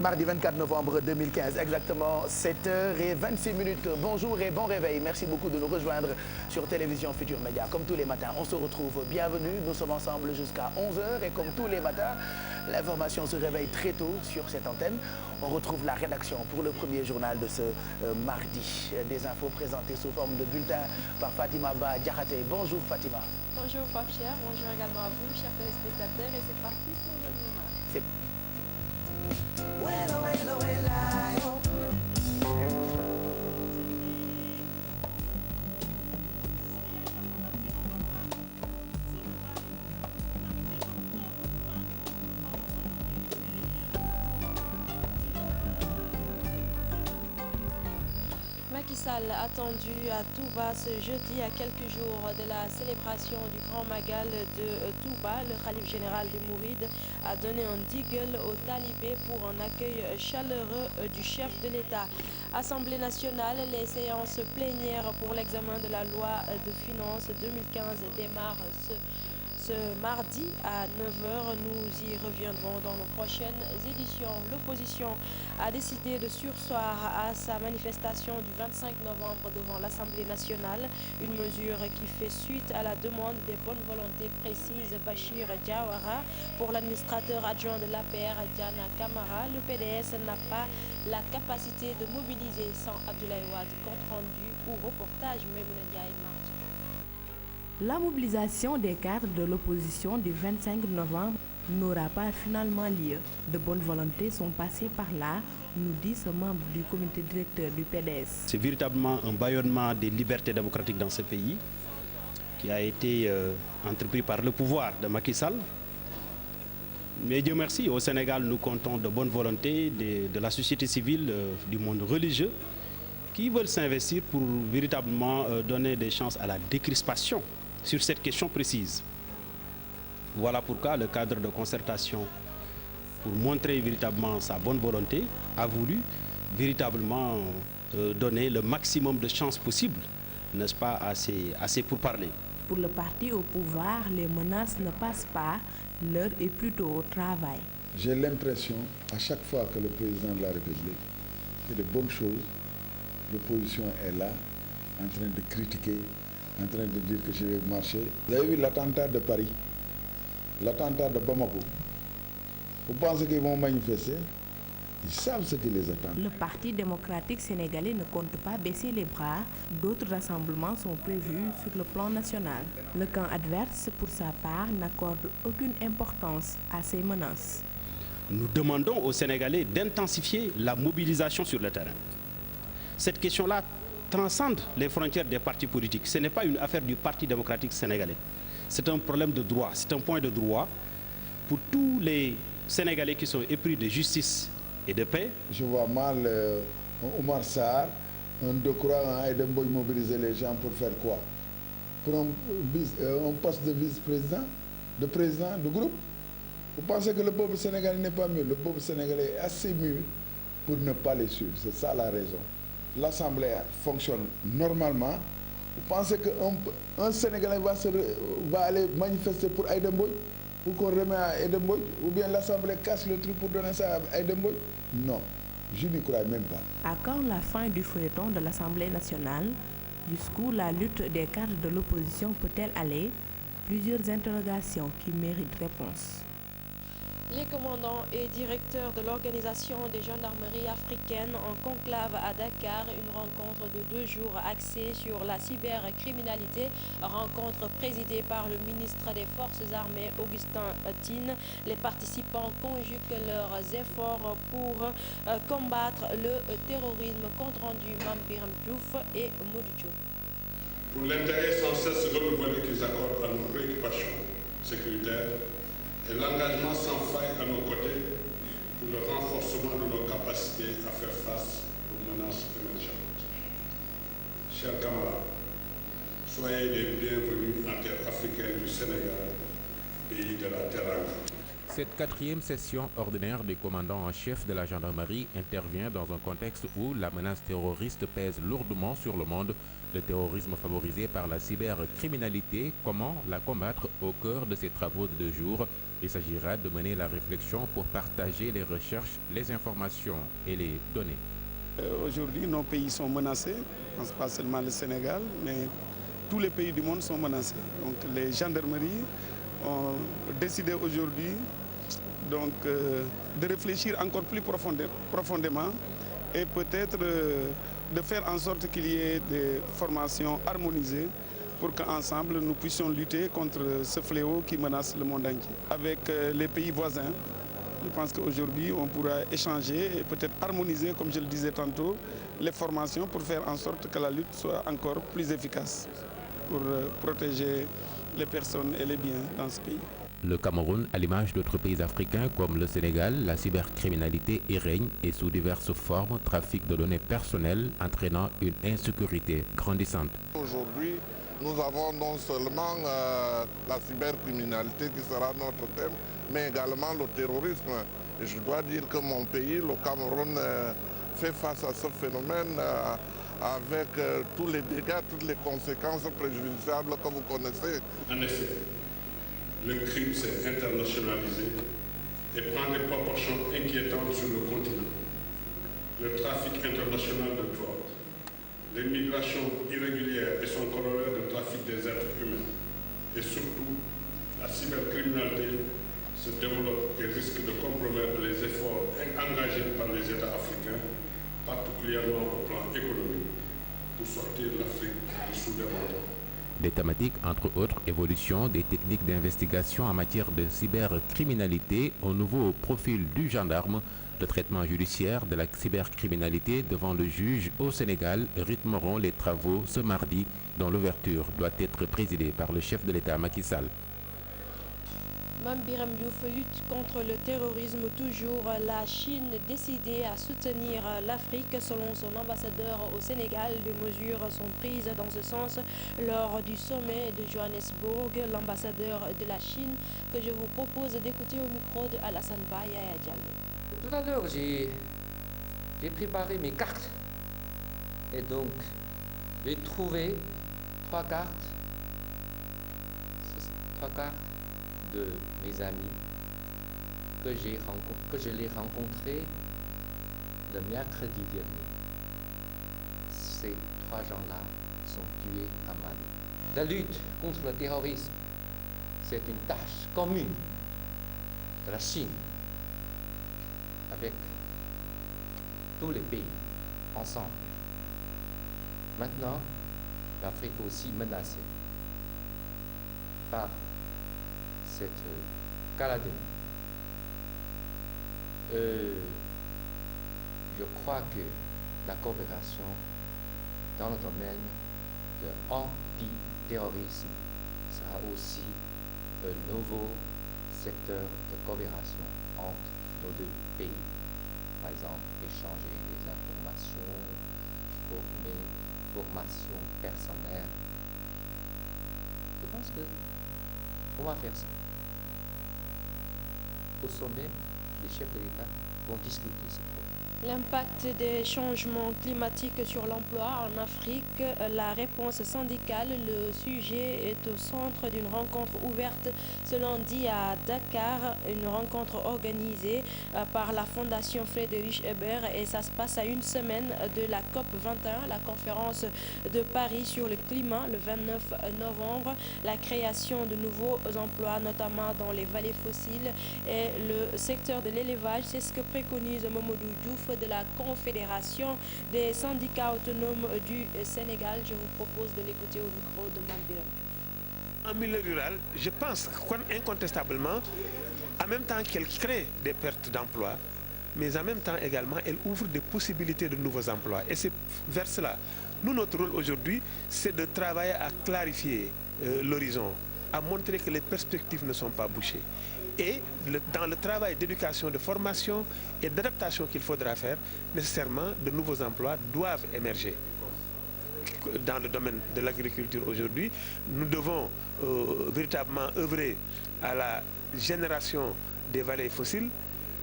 mardi 24 novembre 2015, exactement 7h26. Bonjour et bon réveil. Merci beaucoup de nous rejoindre sur Télévision Futur Média. Comme tous les matins, on se retrouve. Bienvenue, nous sommes ensemble jusqu'à 11h et comme tous les matins, l'information se réveille très tôt sur cette antenne. On retrouve la rédaction pour le premier journal de ce mardi. Des infos présentées sous forme de bulletin par Fatima Ba Diakhaté. Bonjour Fatima. Bonjour Pape Cher, bonjour également à vous, chers téléspectateurs, et c'est parti pour le journal. Macky Sall attendu à Touba ce jeudi à quelques jours de la célébration du Grand Magal de Touba. Le khalife général des Mourides a donné un digle aux talibés pour un accueil chaleureux du chef de l'État. Assemblée nationale, les séances plénières pour l'examen de la loi de finances 2015 démarrent ce mardi à 9h. Nous y reviendrons dans nos prochaines éditions. L'opposition a décidé de surseoir à sa manifestation du 25 novembre devant l'Assemblée nationale, une mesure qui fait suite à la demande des bonnes volontés précises Bachir Diawara pour l'administrateur adjoint de l'APR Diana Camara. Le PDS n'a pas la capacité de mobiliser sans Abdoulaye Wade. Compte rendu ou reportage Maimouna Ndiaye mardi. La mobilisation des cadres de l'opposition du 25 novembre n'aura pas finalement lieu. De bonnes volontés sont passées par là, nous dit ce membre du comité directeur du PDS. C'est véritablement un bâillonnement des libertés démocratiques dans ce pays qui a été entrepris par le pouvoir de Macky Sall. Mais Dieu merci, au Sénégal, nous comptons de bonnes volontés de la société civile, du monde religieux, qui veulent s'investir pour véritablement donner des chances à la décrispation sur cette question précise. Voilà pourquoi le cadre de concertation, pour montrer véritablement sa bonne volonté, a voulu véritablement donner le maximum de chances possibles, n'est-ce pas, assez pour parler. Pour le parti au pouvoir, les menaces ne passent pas, l'heure est plutôt au travail. J'ai l'impression, à chaque fois que le président de la République fait de bonnes choses, l'opposition est là, en train de critiquer, en train de dire que je vais marcher. Vous avez vu l'attentat de Paris, l'attentat de Bamako. Vous pensez qu'ils vont manifester? Ils savent ce qui les attend. Le Parti démocratique sénégalais ne compte pas baisser les bras. D'autres rassemblements sont prévus sur le plan national. Le camp adverse, pour sa part, n'accorde aucune importance à ces menaces. Nous demandons aux Sénégalais d'intensifier la mobilisation sur le terrain. Cette question-là transcende les frontières des partis politiques. Ce n'est pas une affaire du Parti démocratique sénégalais. C'est un problème de droit, c'est un point de droit pour tous les Sénégalais qui sont épris de justice et de paix. Je vois mal Omar Sarr, un Decroix, un Aïda Mbodj mobiliser les gens pour faire quoi? Pour un poste de vice-président, de président de groupe? Vous pensez que le peuple sénégalais n'est pas mûr? Le peuple sénégalais est assez mûr pour ne pas les suivre. C'est ça la raison. L'Assemblée fonctionne normalement. Vous pensez qu'un Sénégalais va aller manifester pour Aïda Mbodj, pour qu'on remet à Aïda Mbodj, ou bien l'Assemblée casse le truc pour donner ça à Aïda Mbodj? Non, je n'y crois même pas. À quand la fin du feuilleton de l'Assemblée nationale? Jusqu'où la lutte des cadres de l'opposition peut-elle aller? Plusieurs interrogations qui méritent réponse. Les commandants et directeurs de l'Organisation des gendarmeries africaines en conclave à Dakar, une rencontre de 2 jours axée sur la cybercriminalité, rencontre présidée par le ministre des Forces armées Augustin Tine. Les participants conjuguent leurs efforts pour combattre le terrorisme. Compte rendu Mambiram Diouf et Modou Diop. Pour l'intérêt sans cesse renouvelé qu'ils accordent à nos préoccupations sécuritaires, et l'engagement sans faille à nos côtés pour le renforcement de nos capacités à faire face aux menaces émergentes. Chers camarades, soyez les bienvenus en terre africaine du Sénégal, pays de la Teranga. Cette 4e session ordinaire des commandants en chef de la gendarmerie intervient dans un contexte où la menace terroriste pèse lourdement sur le monde. Le terrorisme favorisé par la cybercriminalité, comment la combattre au cœur de ces travaux de 2 jours? Il s'agira de mener la réflexion pour partager les recherches, les informations et les données. Aujourd'hui, nos pays sont menacés, je pense pas seulement le Sénégal, mais tous les pays du monde sont menacés. Donc les gendarmeries ont décidé aujourd'hui de réfléchir encore plus profondément et peut-être de faire en sorte qu'il y ait des formations harmonisées pour qu'ensemble nous puissions lutter contre ce fléau qui menace le monde entier. Avec les pays voisins, je pense qu'aujourd'hui on pourra échanger et peut-être harmoniser, comme je le disais tantôt, les formations pour faire en sorte que la lutte soit encore plus efficace pour protéger les personnes et les biens dans ce pays. Le Cameroun, à l'image d'autres pays africains comme le Sénégal, la cybercriminalité y règne et sous diverses formes, trafic de données personnelles entraînant une insécurité grandissante. Aujourd'hui, nous avons non seulement la cybercriminalité qui sera notre thème, mais également le terrorisme. Et je dois dire que mon pays, le Cameroun, fait face à ce phénomène avec tous les dégâts, toutes les conséquences préjudiciables que vous connaissez. En effet, le crime s'est internationalisé et prend des proportions inquiétantes sur le continent. Le trafic international de drogue, l'immigration irrégulière et son corollaire de trafic des êtres humains, et surtout la cybercriminalité se développe et risque de compromettre les efforts engagés par les États africains, particulièrement au plan économique, pour sortir l'Afrique du sous-développement. Des thématiques, entre autres, évolution des techniques d'investigation en matière de cybercriminalité au nouveau profil du gendarme, le traitement judiciaire de la cybercriminalité devant le juge au Sénégal rythmeront les travaux ce mardi, dont l'ouverture doit être présidée par le chef de l'État Macky Sall. Mame Birame Diouf lutte contre le terrorisme toujours. La Chine décidée à soutenir l'Afrique. Selon son ambassadeur au Sénégal, des mesures sont prises dans ce sens lors du sommet de Johannesburg. L'ambassadeur de la Chine que je vous propose d'écouter au micro de Alassane Ba Yaya Diallo. Tout à l'heure, j'ai préparé mes cartes et donc j'ai trouvé 3 cartes. 3 cartes de mes amis que je l'ai rencontrés le mercredi dernier. Ces 3 gens-là sont tués à Mali. La lutte contre le terrorisme, c'est une tâche commune de la Chine avec tous les pays ensemble. Maintenant, l'Afrique est aussi menacée par cette calamité. Je crois que la coopération dans le domaine de l'antiterrorisme sera aussi un nouveau secteur de coopération entre nos 2 pays. Par exemple, échanger des informations, formation personnelle. Je pense qu'on va faire ça. Au sommet, les chefs de l'État vont discuter ces problèmes. L'impact des changements climatiques sur l'emploi en Afrique, la réponse syndicale, le sujet est au centre d'une rencontre ouverte ce lundi à Dakar, une rencontre organisée par la Fondation Friedrich Ebert et ça se passe à une semaine de la COP21, la conférence de Paris sur le climat le 29 novembre, la création de nouveaux emplois, notamment dans les vallées fossiles et le secteur de l'élevage, c'est ce que préconise Mamadou Diouf de la Confédération des syndicats autonomes du Sénégal. Je vous propose de l'écouter au micro de Mame Birame Diouf. En milieu rural, je pense incontestablement, en même temps qu'elle crée des pertes d'emplois, mais en même temps également, elle ouvre des possibilités de nouveaux emplois. Et c'est vers cela. Nous, notre rôle aujourd'hui, c'est de travailler à clarifier l'horizon, à montrer que les perspectives ne sont pas bouchées. Et dans le travail d'éducation, de formation et d'adaptation qu'il faudra faire, nécessairement, de nouveaux emplois doivent émerger. Dans le domaine de l'agriculture aujourd'hui, nous devons véritablement œuvrer à la génération des vallées fossiles.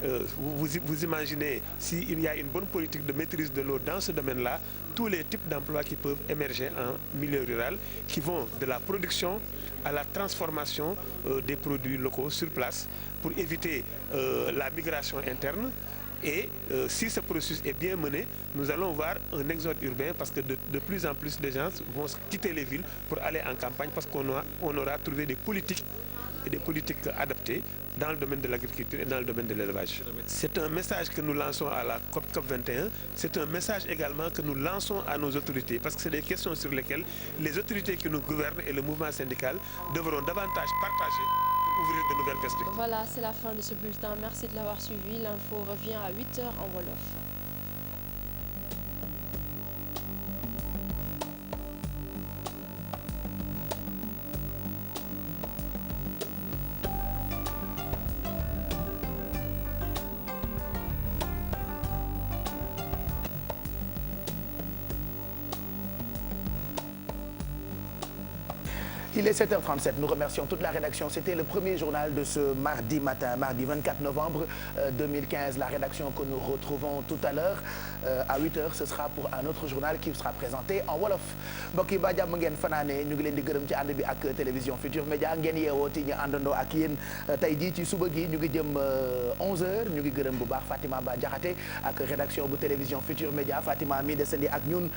Vous imaginez, s'il y a une bonne politique de maîtrise de l'eau dans ce domaine-là, tous les types d'emplois qui peuvent émerger en milieu rural, qui vont de la production à la transformation des produits locaux sur place pour éviter la migration interne. Et si ce processus est bien mené, nous allons voir un exode urbain parce que de plus en plus de gens vont quitter les villes pour aller en campagne parce qu'on aura trouvé des politiques adaptées dans le domaine de l'agriculture et dans le domaine de l'élevage. C'est un message que nous lançons à la COP 21, c'est un message également que nous lançons à nos autorités parce que c'est des questions sur lesquelles les autorités qui nous gouvernent et le mouvement syndical devront davantage partager pour ouvrir de nouvelles perspectives. Voilà, c'est la fin de ce bulletin. Merci de l'avoir suivi. L'info revient à 8h en Wolof. Il est 7h37, nous remercions toute la rédaction. C'était le premier journal de ce mardi matin, mardi 24 novembre 2015. La rédaction que nous retrouvons tout à l'heure à 8h, ce sera pour un autre journal qui sera présenté en Wolof. mbokk yi ba jàmm ngeen fanaane ñu ngi leen di gërëm ci ànd bi ak télévision Futur Média ngeen yeewooti ñu àndandoo ak yéen tey jii ci suba gi ñu ngi jëm 11h ñu ngi gërëm bu baax Fatima Ba Diakhaté ak rédaction bu télévision Futur Média. Fatima mi desandi ak ñun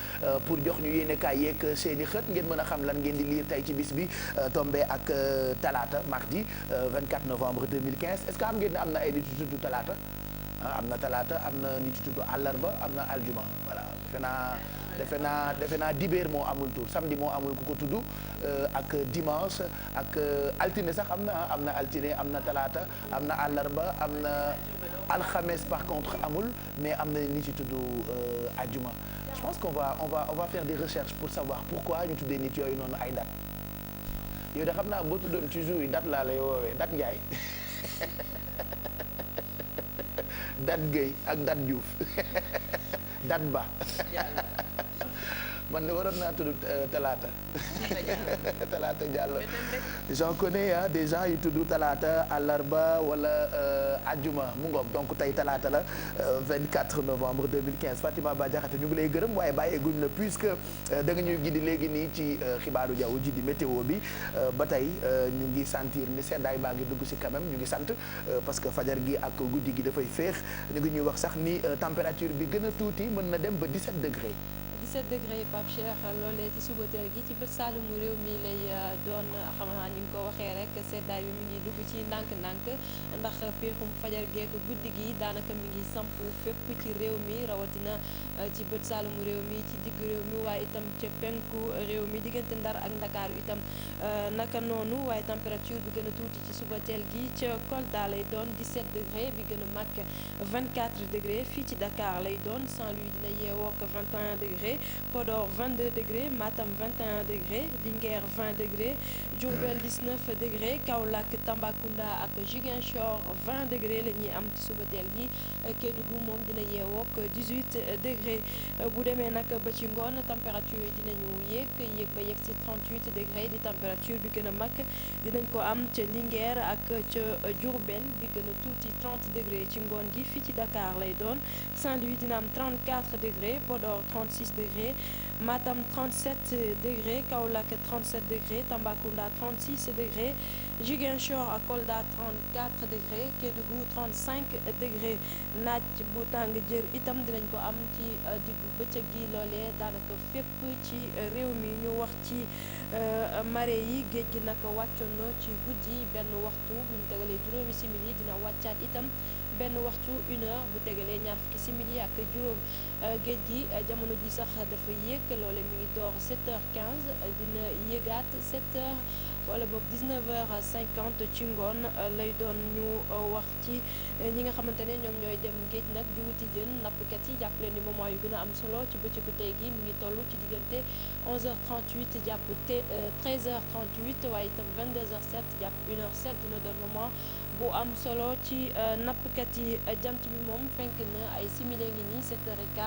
pour jox ñu yéene kaay yeeg seeni xët ngeen mën a xam lan ngeen di lire tey ci bis bi tombé ak talaata mardi 24 novembre 2015. est-ce que am ngeen ne am na ay nit yu tudd talaata am na talaata am na nit yu tudd àllarba am na aljuma voilà defe naa dibéer moo amul tur samedi moo amul ku ko tudd ak dimanche ak altine sax am na altine am na talaata am na àllarba am na alxames par contre amul mais am na nit yu tudd ajuma. je pense qu'on va faire des recherches pour savoir pourquoi ñu tuddee nit yooyu noonu ay date yow de xam naa boo tuddoon ci jour yi date laa lay woowee date Ndiaye date Guèye ak date Diouf date Ba man de waroon naa tudd talaata talaata Diallo j'en connais des gens yu tudd talaata àllarba wala ajjuma mu ngoog donc tey talaata la 24 novembre 2015 Fatima Ba Diakhaté ñu ngi lay gërëm waaye bàyyeeguñ la puisque da nga ñuy gindi léegi nii ci xibaaru jaww ji di météo bi ba tey ñu ngi sentir ni seddaay baa ngi dugg si quand même ñu ngi sant parce que fajar gi ak guddi gi dafay féex ñu ngi ñuy wax sax ni température bi gën a tuuti mën na dem ba 17 degré 17 degré Pape Cheikh loolee ci suba teel gi ci bët saalumu réew mi lay doon xam naa ni nga ko waxee rek seddaay bi mi ngi dugg ci ndànk-ndànk ndax péexum fajar geek guddi gi daanaka mi ngi samp fépp ci réew mi rawatina ci bët saalumu réew mi ci diggu réew mi waaye itam ca penku réew mi diggante Ndar ak Ndakaaru itam naka noonu waaye température bi gën a tuuti ci suba teel gi ca Kolda lay doon 17 degré bi gën a màgg 24 degré fii ci Dakar lay doon Saint-Louis dina yeewoo ak 21 degré Podor 22 degré Matam 21 degré Linguère 20 degré Diourbel 19 degré Kaolack Tambacounda ak Ziguinchor 20 degré la ñuy am ci suba teel gi Kédougou moom dina yeewoo ak 18 degré bu demee nag ba ci ngoon température yi dinañu yéeg ba yegg ci 38 degré di température bi gën a mag dinañ ko am ca Linguère ak ca Diourbel bi gën a tuuti 30 degré ci ngoon gi fii ci Dakar lay doon Saint-Louis dina am 34 degré Podor 36 degré Matam 37 degré Kaolack 37 degré Tambacounda 36 degré Ziguinchor ak Kolda 34 degré Kédougou 35 degré naaj bu tàng jër itam dinañ ko am ci diggu bëccëg gi loolee daanaka fépp ci réew mi ñu wax ci marée yi géej gi nag wàccoon na ci guddi benn waxtu bu ñu tegalee juróomi simili dina wàccaat itam benn waxtu 1 heure bu tegalee ñaar fukki simili ak juróom géej gi jamono ji sax dafa yéeg loole mi ngi door 7h15 dina yéegaat 7h wala boog 19h50 ci ngoon lay doon ñu wax ci ñi nga xamante ne ñoom ñooy dem géej nag di wuti jën nappkat yi jàppale ni moment yu gën a am solo ci bëccëgu tey gi mi ngi toll ci diggante 11h38 jàpp 13h38 waaye itam 22h07 jàpp 1h07 dina doon moment bu am solo ci nappkat yi. jant bi moom fenk na ay simili ngi nii 7h15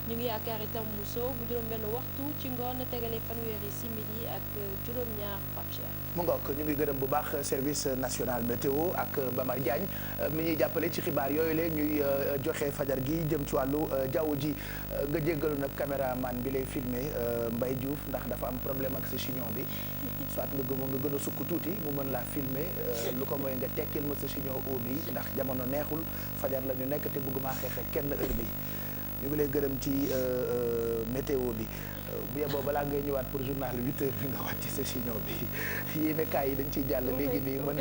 ñu ngi yaakaar itam mu soow bu juróom-benn waxtu ci ngoon tegale fanweeri simili ak juróom-ñaar Pape Cheikh. mu ngoog ñu ngi gërëm bu baax service national météo ak Bamar Diagne mi ñuy jàppale ci xibaar yooyu la ñuy joxe fajar gi jëm ci wàllu jaww ji nga jéggalu nag caméraman bi lay filmer Mbaye Diouf ndax dafa am problème ak sa chignon bi soit nga gën a sukk tuuti mu mën laa filmer lu ko mooy nga tekkil ma sa chignon au bi ndax jamono neexul fajar la ñu nekk te bëgguma xeex kenn heure bi ñu ngi lay gërëm ci météo bi bu yeboo balaa ngay ñëwaat pour journal 8h bi nga wàcc sa chignon bi yéen kaay yi dañ ciy jàll léegi nii mën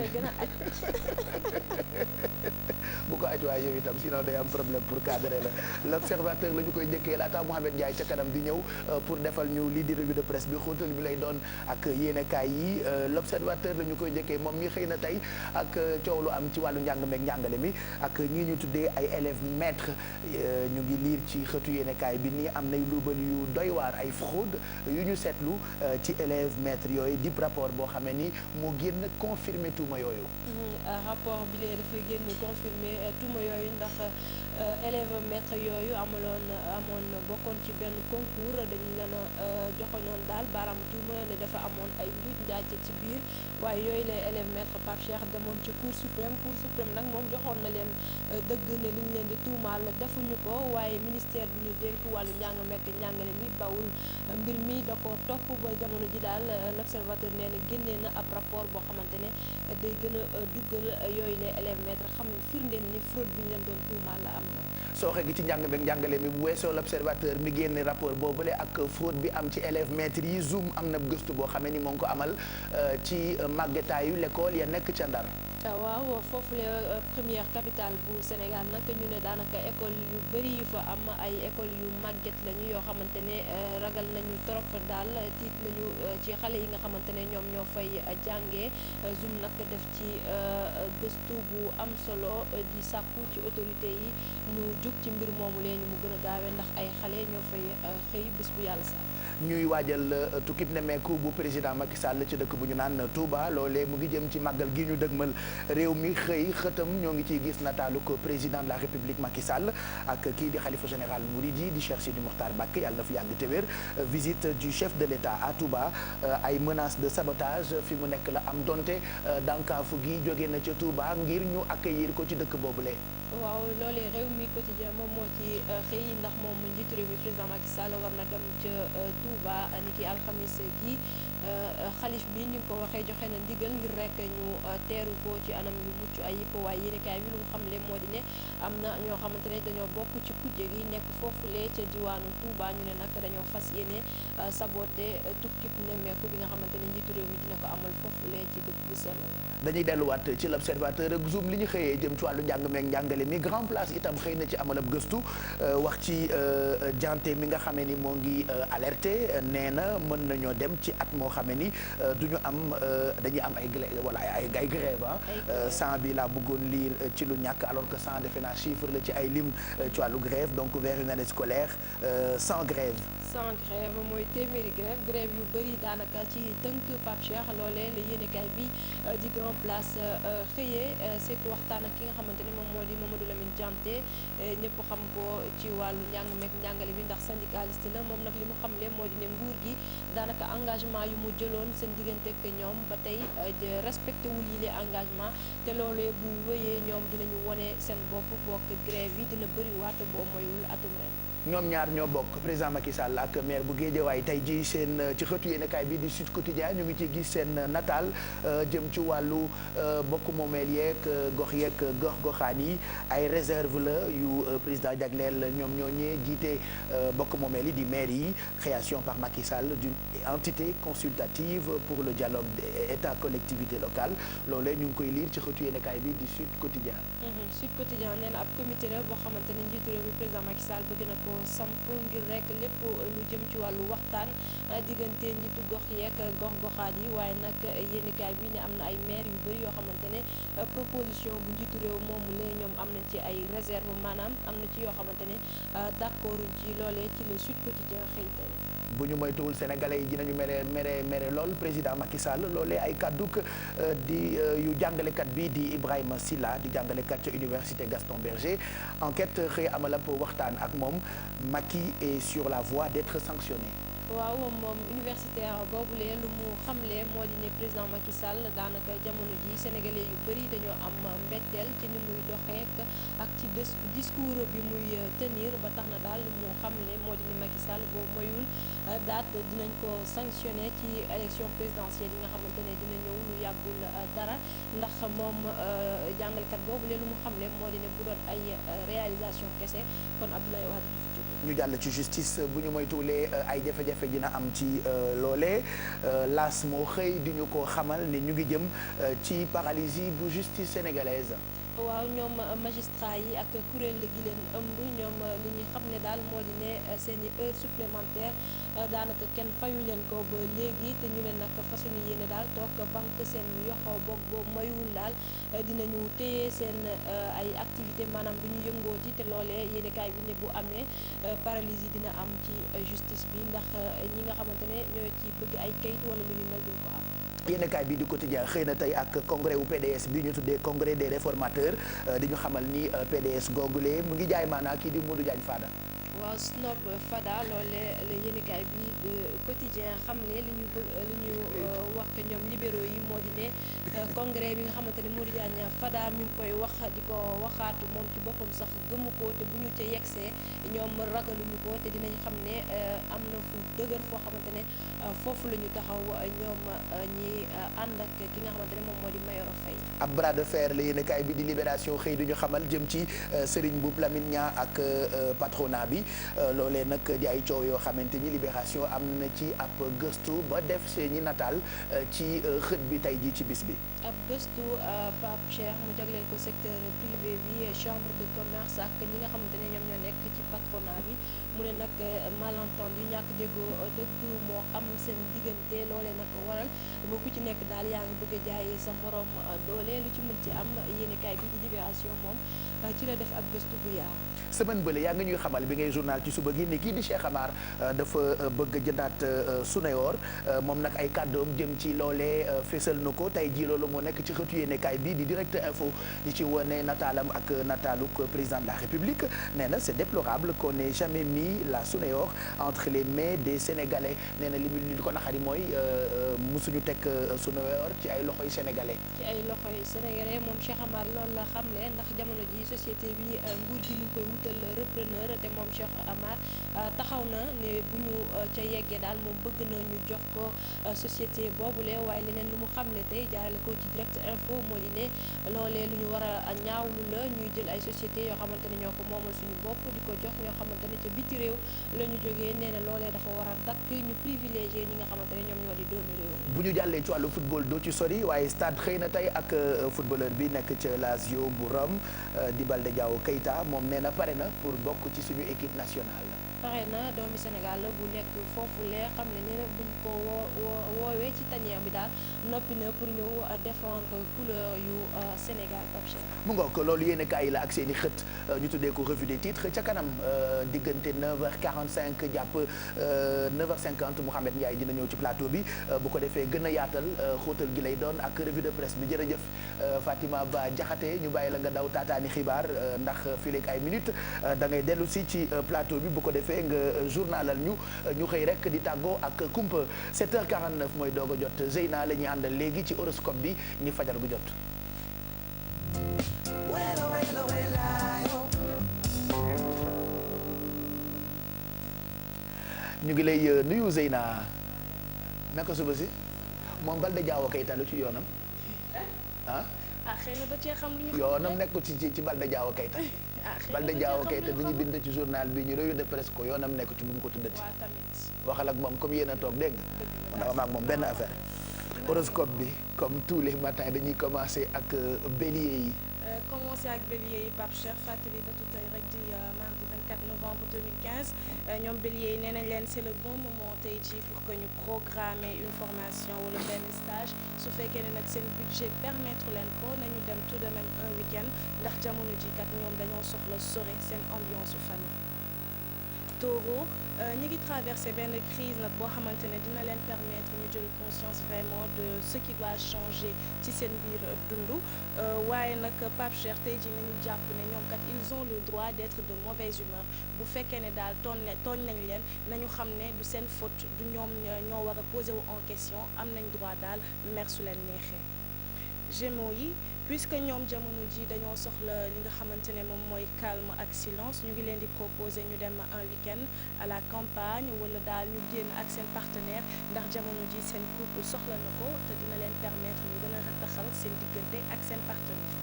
bu ko aj waaye yow itam sinon day am problème pour cadrer la l'observateur la ñu koy njëkkee laata Mouhamed Ndiaye ca kanam di ñëw pour defal ñu lii di revue de presse bi xóotal bi lay doon ak yéen kaay yi l'observateur la ñu koy njëkkee moom mi xëy na tey ak coow lu am ci wàllu njàng meeg njàngale mi ak ñii ñu tuddee ay élèves maîtres ñu ngi liir ci xëtu yéen kaay bi nii am nay luubal yu doy waar ay fraude yu ñu seetlu ci élèves maîtres yooyu dip rapport boo xamee ni moo génn confirmer tuuma yooyu. rapport bi lee dafay génn confirmer tuuma yooyu ndax élèves maîtres yooyu amoon bokkoon ci benn concours dañu leen a joxoñoon daal baaraam tuuma ne dafa amoon ay njuuj njaaj ci biir waaye yooyu les élèves maîtres Pape Cheikh demoon ci cour suprême nag moom joxoon na leen dëgg ne li ñu leen di tuumaal defuñu ko waaye ministère bi ñu dénk wàllu njàng mekk njàngale mi bawul mbir mi da ko topp ba jamono ji daal l'observateur nee na génnee na ab rapport boo xamante ne day gën a duggal yooyu les élèves maîtres xam firndeel ni fraude bi ñu leen doon tuumaal la am na. sooxe gi ci njàng meeg njàngale mi bu weesoo l'observateur mi génne rapport boobule ak fraude bi am ci élèves maîtres yi Zoom am na gëstu boo xamee ni moo ngi ko amal ci màggetaayu l'école ya nekk ca Ndar. waaw foofu la première capitale bu Sénégal nag ñu ne daanaka école yu bëri yu fa am ay école yu màgget lañu yoo xamante ne ragal nañu trop daal tiit nañu ci xale yi nga xamante ne ñoom ñoo fay jàngee Zoom nag def ci gëstu bu am solo di sàkku ci autorité yi ñu jóg ci mbir moomu leen mu gën a gaawee ndax ay xale ñoo fay xëy bés bu yàlla sax. ñuy waajal tukkib nemmeeku bu président Macky Sall ci dëkk bu ñu naan Touba loolee mu ngi jëm ci màggal gi ñu dëgmal réew mi xëy xëtam ñoo ngi ciy gis nataalu ko président de la République Macky Sall ak kii di xalifa général Mouridi di Cheikh Sidi Mokhtar Mbacké yàlla na fi yàgg te wér visite du chef de l'État à Touba ay menaces de sabotage fi mu nekk la am donte dànkaafu gi jóge na ca Touba ngir ñu accueillir ko ci dëkk boobule. waaw loolee réew mi quotidien moom moo ci xëy ndax moom njiitu réew mi président Macky Sall war na dem ca Touba ni ki alxamis gi xalif bi ni nga ko waxee joxe na ndigal ngir rek ñu teeru ko ci anam yu mucc ayib waaye yéenekaay bi lu mu xamle moo di ne am na ñoo xamante ne dañoo bokk ci kujje gi nekk foofule ca diwaanu Touba ñu ne nag dañoo fas yéene saboté tukkib nemmeeku bi nga xamante ne njiitu réew mi dina ko amal foofule ci dëkk bu sell. dañuy delluwaat ci l'observateur ak Zoom li ñu xëyee jëm ci wàllu njàng meeg njàngale mi grand place itam xëy na ci amal ab gëstu wax ci jante mi nga xamee ni moo ngi alerté nee na mën nañoo dem ci at moo xamee ni du ñu am dañuy am ay grève sans bi laa bëggoon lire ci lu ñàkk alors que sans defe naa chiffre la ci ay lim ci wàllu grève donc vers une année scolaire sans grève. sans grève mooy téeméeri grève yu bëri daanaka ci tënk Pape Cheikh loolee la yéenekaay bi di grand place xëyee c'est waxtaan ak ki nga xamante ne moom moo di Mamadou Lamine Dianté ñëpp xam ko ci wàllu njàng meeg njàngale bi ndax syndicaliste la moom nag li mu xamle moo di ne nguur gi daanaka engagement yu mu jëloon seen diggante ak ñoom ba tey respecté wul yi les engagement te loolee bu wéyee ñoom dinañu wone seen bopp bokk grève yi dina bëri waate boo moyul atum ren. ñoom ñaar ñoo bokk président Macky Sall ak maire bu Guédiawaye tey jii seen ci xëtu yéenekaay bi di Sud Quotidien ñu ngi ci gis seen nataal jëm ci wàllu bokk moomeel yeeg gox yeeg gox-goxaan yi ay réserve la yu président jagleel ñoom ñooñee jiite bokk moomeel yi di maire yi création par Macky Sall d'une entité consultative pour le dialogue état collectivité locale loolee ñu ngi koy lire ci xëtu yéenekaay bi di Sud Quotidien. Sud Quotidien nee na ab comité la boo xamante ne njiitu réew mi président Macky Sall bëgg na ko samp ngir rek lépp lu jëm ci wàllu waxtaan diggante njiitu gox yeeg gox-goxaat yi waaye nag yéenekaay bi ne am na ay maire yu bëri yoo xamante ne proposition bu njiitu réew moomu lee ñoom am nañ ci ay réserve maanaam am na ci yoo xamante ne d'accorduñ ci loolee ci le Sud Quotidien xëy tey. bu ñu moytuwul sénégalais yi dinañu mere lool président Macky Sall loolee ay kàdduk di yu jàngalekat bi di Ibrahima Silla di jàngalekat ca université Gaston Berger enquête xëy amal ab waxtaan ak moom Macky est sur la voie d'être sanctionné. waaw moom universitaire boobule lu mu xamle moo di ne président Macky Sall daanaka jamono ji sénégalais yu bëri dañoo am mbetteel ci ni muy doxee ak ci discours bi muy tenir ba tax na daal lu mu xamle moo di ne Macky Sall boo moyul date dinañ ko sanctionné ci élection présidentielle yi nga xamante ne dina ñëw lu yàggul dara ndax moom jàngalekat boobule lu mu xamle moo di ne bu doon ay réalisation kese kon Abdoulaye Wade du fi jóge. ñu jàll ci justice bu ñu moytuwulee ay jafe-jafe dina am ci loolee laas moo xëy di ñu ko xamal ne ñu ngi jëm ci paralysie bu justice sénégalaise. waaw ñoom magistrat yi ak kuréel gi leen ëmb ñoom li ñuy xam ne daal moo di ne seen i heure supplémentaire daanaka kenn fayu leen ko ba léegi te ñu ne nag fasuñu yéene daal toog banque seen yoxoo boog boo mayul daal dinañu téye seen ay activité maanaam du ñu yëngoo ci te loolee yéenekaay bi ne bu amee paralysie dina am ci justice bi ndax ñi nga xamante ne ñooy ci bëgg ay kayit wala lu ñu mel duñ ko am. yéenekaay bi di quotidien xëy na tey ak congrès wu PDS bi ñu tuddee congrès des réformateurs di ñu xamal ni PDS googule mu ngi jaay maanaa kii di Modou Diagne Fada. waaw Snob Fada loolee la yéenekaay bi de quotidien xam ne li ñu wax ñoom libéraux yi moo di ne congrès bi nga xamante ne Modou Diagne Fada mi ngi koy wax di ko waxaatu moom ci boppam sax gëmu ko te bu ñu ca yegsee ñoom ragaluñu ko te dinañ xam ne am na fu dëgër foo xamante ne foofu la ñu taxaw ñoom ñi ànd ak ki nga xamante ne moom moo di Mayoro Faye. ab bras de fer la yéenekaay bi di libération xëy du ñu xamal jëm ci Serigne Mboup Lamine Niang ak patronat bi. loolee nag di ay coow yoo xamante ni libération am na ci ab gëstu ba def seeni nataal ci xët bi tey jii ci bis bi. ab gëstu Pape Cheikh mu jagleel ko secteur privé bi chambre de commerce ak ñi nga xamante ne ñoom ñoo nekk ci patronat bi mu ne nag malentendu ñàkk déggoo dëgg moo am seen diggante loolee nag waral ba ku ci nekk daal yaa ngi bëgg a jaay sa morom doole lu ci mën ci am yéenekaay bi di libération moom ci la def ab gëstu bu yaa semaine bële yaa ngi ñuy xamal bi ngay journal ci suba gi ni kii di Cheikh Amar dafa bëgg jëndaat Suneor moom nag ay kàddoom jëm ci loolee fésal na ko tey jii loolu moo nekk ci xëtu yéenekaay bi di direct info di ci wane nataalam ak nataaluk président de la République nee na c'est déplorable qu'on n'ait jamais mis la Suneor entre les mains des Sénégalais nee na li ko naxari mooy musuñu teg Suneor ci ay loxoy sénégalais. ci ay loxoy sénégalais moom Cheikh Amar loolu la xamle ndax jamono ji société bi nguur gi mu ngi koy wutal repreneur te moom Cheikh Amar taxaw na ne bu ñu ca yeggee daal moom bëgg na ñu jox ko société boobule waaye leneen lu mu xamle tey jaarale ko ci direct info moo di ne loolee lu ñu war a ñaawlu la ñuy jël ay société yoo xamante ne ñoo ko moomal suñu bopp di ko jox ñoo xamante ne ca biti réew la ñu jógee nee na loolee dafa war a dakk ñu privilégié ñi nga xamante ne ñoom ñoo di doomi réew. bu ñu jàllee ci wàllu football doo ci sori waaye stade xëy na tey ak footballeur bi nekk ca Lazio bu Rome di Balde Diao Keita moom nee na pare na pour bokk ci suñu équipe nationale. pare na doomi Sénégal bu nekk foofu lee xam ne nee na buñ ko woowee ci tanière bi daal noppi na pour ñëw défendre couleur yu Sénégal Pape Cheikh. mu ngoog loolu yéen kaay la ak seen i xët ñu tuddee ko revue des titres ca kanam diggante 9h45 jàpp 9h50 Mouhamed Ndiaye dina ñëw ci plateau bi bu ko defee gën a yaatal xóotal gi lay doon ak revue de presse bi jërëjëf Fatima Ba Diakhaté ñu bàyyi la nga daw taataani xibaar ndax fii léegi ay minutes da ngay dellu si ci plateau bi bu ko defee nga journalal ñu xëy rek di tàggoo ak kumpa 7h49 mooy doog a jot Zeyna la ñuy àndal léegi ci horoscope bi ni fajar gu jot. ñu ngi lay nuyu Zeyna naka suba si moom Balde Diao Keita lu ci yoonam ah. xëy na da cee xam lu ñu yoonam nekku ci Balde Diao Keita. Balde Diao Keita bi ñu bind ci journal bi ñu revue de presse ko yoonam nekku ci bu mu ko tuddati. waxal ak moom comme yéen a toog dégg nga. man ak moom benn affaire. horoscope bi comme tous les matins dañuy commencer ak bélier yi. commencer ak bélier yi Pape Cheikh fàttali datu tey rek di mardi 24 novembre 2015 ñoom bélier yi nee nañ leen c'est le bon moment tey jii pour que ñu programmer une formation wala benn stage su fekkee ne nag seen budget permettre leen ko nañu dem tout de même un week-end ndax jamono ji kat ñoom dañoo soxla sore seen ambiance famille. Taureau ñi ngi traversé benn crise nag boo xamante ne dina leen permettre ñu jël conscience vraiment de ce qui doit changer ci seen biir dund waaye nag Pape Cheikh tey jii nañu jàpp ne ñoom kat ils ont le droit d'être de mauvaise humeur bu fekkee ne daal tooñ nañ leen nañu xam ne du seen faute du ñoom ñoo war a posé wu en question am nañ droit daal mer su leen neexee. Gémeaux yi puisque ñoom jamono ji dañoo soxla li nga xamante ne moom mooy calme ak silence ñu ngi leen di proposer ñu dem un week-end à la campagne wala daal ñu génn ak seen partenaire ndax jamono ji seen couple soxla na ko te dina leen permettre ñu gën a rattaxal seen diggante ak seen partenaire.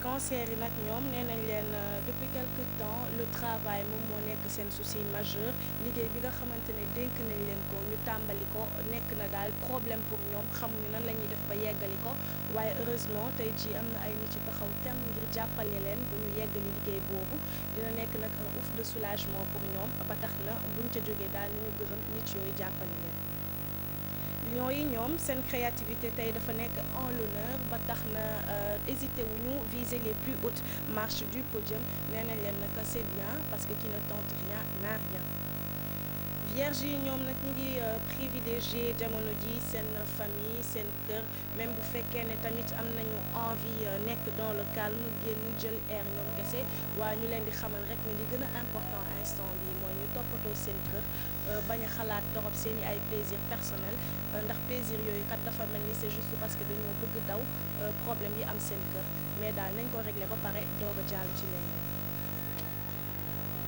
Cancer yi nag ñoom nee nañ leen depuis quelque temps le travail moom moo nekk seen souci majeur liggéey bi nga xamante ne dénk nañ leen ko ñu tàmbali ko nekk na daal problème pour ñoom xamuñu nan la ñuy def ba yeggali ko waaye heureusement tey jii am na ay nit yu taxaw tem ngir jàppale leen bu ñu yeggali liggéey boobu dina nekk nag un ouf de soulagement pour ñoom ba tax na buñ ca jógee daal ni ñu gërëm nit yooyu jàppale leen. Lions yi ñoom seen créativité tey dafa nekk en l'honneur ba tax na hésité wuñu viser les plus hautes marches du podium nee nañ leen nag c'est bien parce que qui ne tente rien n'a rien. Vierge yi ñoom nag ñu ngi privilégié jamono ji seen famille seen kër même bu fekkee ne tamit am nañu envie nekk dans le calme génn jël air ñoom kese waaye ñu leen di xamal rek ne li gën a important instant bi mooy ñu toppatoo seen kër bañ a xalaat torop seen i ay plaisir personnel ndax plaisir yooyu kat dafa mel ni c'est juste parce que dañoo bëgg daw problème yi am seen kër mais daal nañ ko régler ba pare doog a jàll ci leen.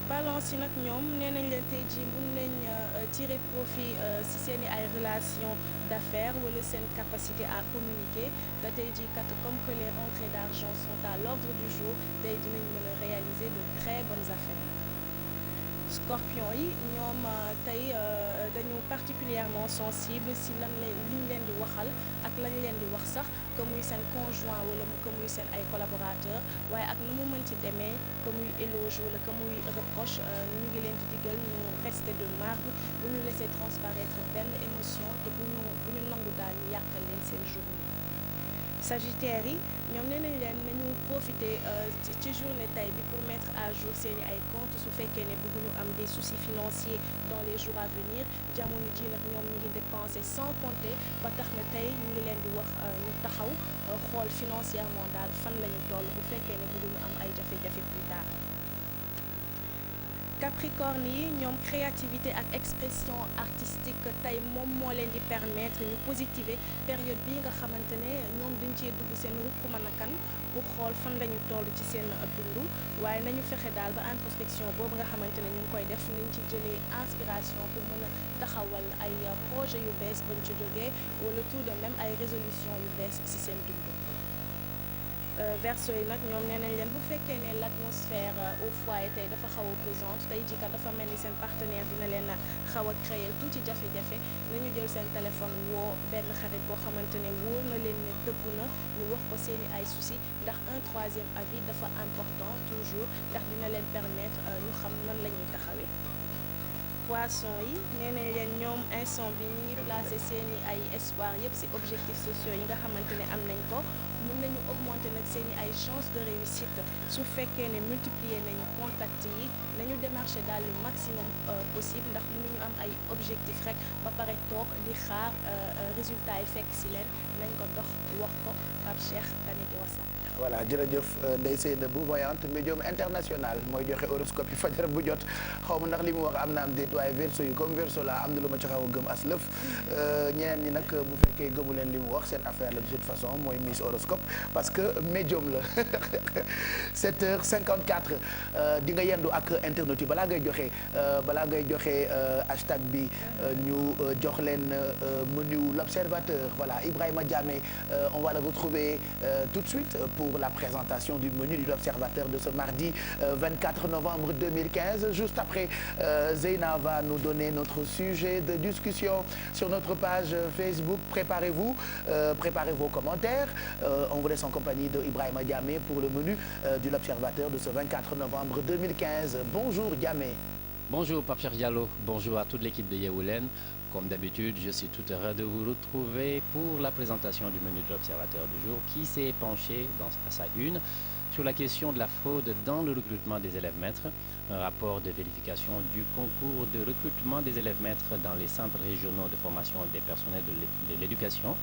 Balance yi nag ñoom nee nañ leen tey jii mun nañ tirer profit si seen i ay relations d'affaires wala seen capacité à communiquer te tey jii kat comme que les rentrées d'argent sont à l'ordre du jour tey dinañ mën a réaliser de très bonnes affaires. Scorpion yi ñoom tey dañu particulièrement sensible si lan liñ leen di waxal ak lañ leen di wax sax que muy seen conjoint wala que muy seen ay collaborateurs waaye ak nu mu mën ci demee que muy éloge wala que muy reproche ñu ngi leen di digal ñu rester de marbre bu ñu laisser transparaître benn émotion te bu ñu nangu daal ñu yàqal leen seen journée. Sagittaire yi ñoom nee nañ leen nañu profiter ci journée tey bi pour mettre à jour seeni ay comptes su fekkee ne bëgguñu am des soucis financiers dans les jours à venir jamono ji nag ñoom ñu ngi dépenser sans compter ba tax na tey ñu ngi leen di wax ñu taxaw xool financièrement daal fan la ñu toll bu fekkee ne bëgguñu am ay jafe-jafe plus tard. Capricorne yi ñoom créativité ak expression artistique tey moom moo leen di permettre ñu positiver période bii nga xamante ne ñoom dañ cee dugg seen ruq mën a kan pour xool fan la ñu toll ci seen dund waaye nañu fexe daal ba introspection boobu nga xamante ne ñu ngi koy def nañ ci jëlee inspiration pour mën a taxawal ay projet yu bees bañ ci jógee wala tout de même ay résolution yu bees ci seen dund. Verseau yi nag ñoom nee nañ leen bu fekkee ne l'atmosphère au foyer tey dafa xaw a pesante tey jii kat dafa mel ni seen partenaire dina leen xaw a créer tuuti jafe-jafe nañu jël seen téléphone woo benn xarit boo xamante ne wóor na leen ne dëggu na ñu wax ko seeni ay soucis ndax un troisième avis dafa important toujours ndax dina leen permettre ñu xam nan la ñuy taxawee. Poisson yi nee nañ leen ñoom instant bi ñu ngi placer seeni ay espoir yëpp ci objectifs sociaux yi nga xamante ne am nañ ko mën nañu augmenter nag seeni ay chances de réussite su fekkee ne multiplier nañu contact yi nañu démarcher daal le maximum possible ndax mënuñu am ay objectifs rek ba pare toog di xaar résultats yi fekk ci leen nañ ko dox wax ko Pape Cheikh Taniki Wassa. voilà jërëjëf Ndeye Seynabou voyante médium international mooy joxe horoscope yi fajar bu jot xaw ma ndax li mu wax am na am déet waaye verseau yi comme verseau la am na lu ma ci xaw a gëm as lëf ñeneen ñi nag bu fekkee gëmu leen li mu wax seen affaire la de toute façon mooy Miss Horoscope parce que médium la 7h54 di nga yendu ak internet yi balaa ngay joxe hashtag bi ñu jox leen menu l'observateur voilà Ibrahima Diamé on va le retrouver tout de suite pour la présentation du menu de l'observateur de ce mardi 24 novembre 2015 juste après Zeyna va nous donner notre sujet de discussion sur notre page Facebook préparez-vous préparez vos commentaires on vous laisse en compagnie de Ibrahima Diamé pour le menu de l'observateur de ce 24 novembre 2015 bonjour Diamé. Bonjour Pape Cheikh Diallo, bonjour à toute l'équipe de Yeewu Leen. Comme d'habitude, je suis tout heureux de vous retrouver pour la présentation du menu de l'Observateur du jour qui s'est penché à sa une sur la question de la fraude dans le recrutement des élèves maîtres. Un rapport de vérification du concours de recrutement des élèves maîtres dans les centres régionaux de formation des personnels de l'éducation.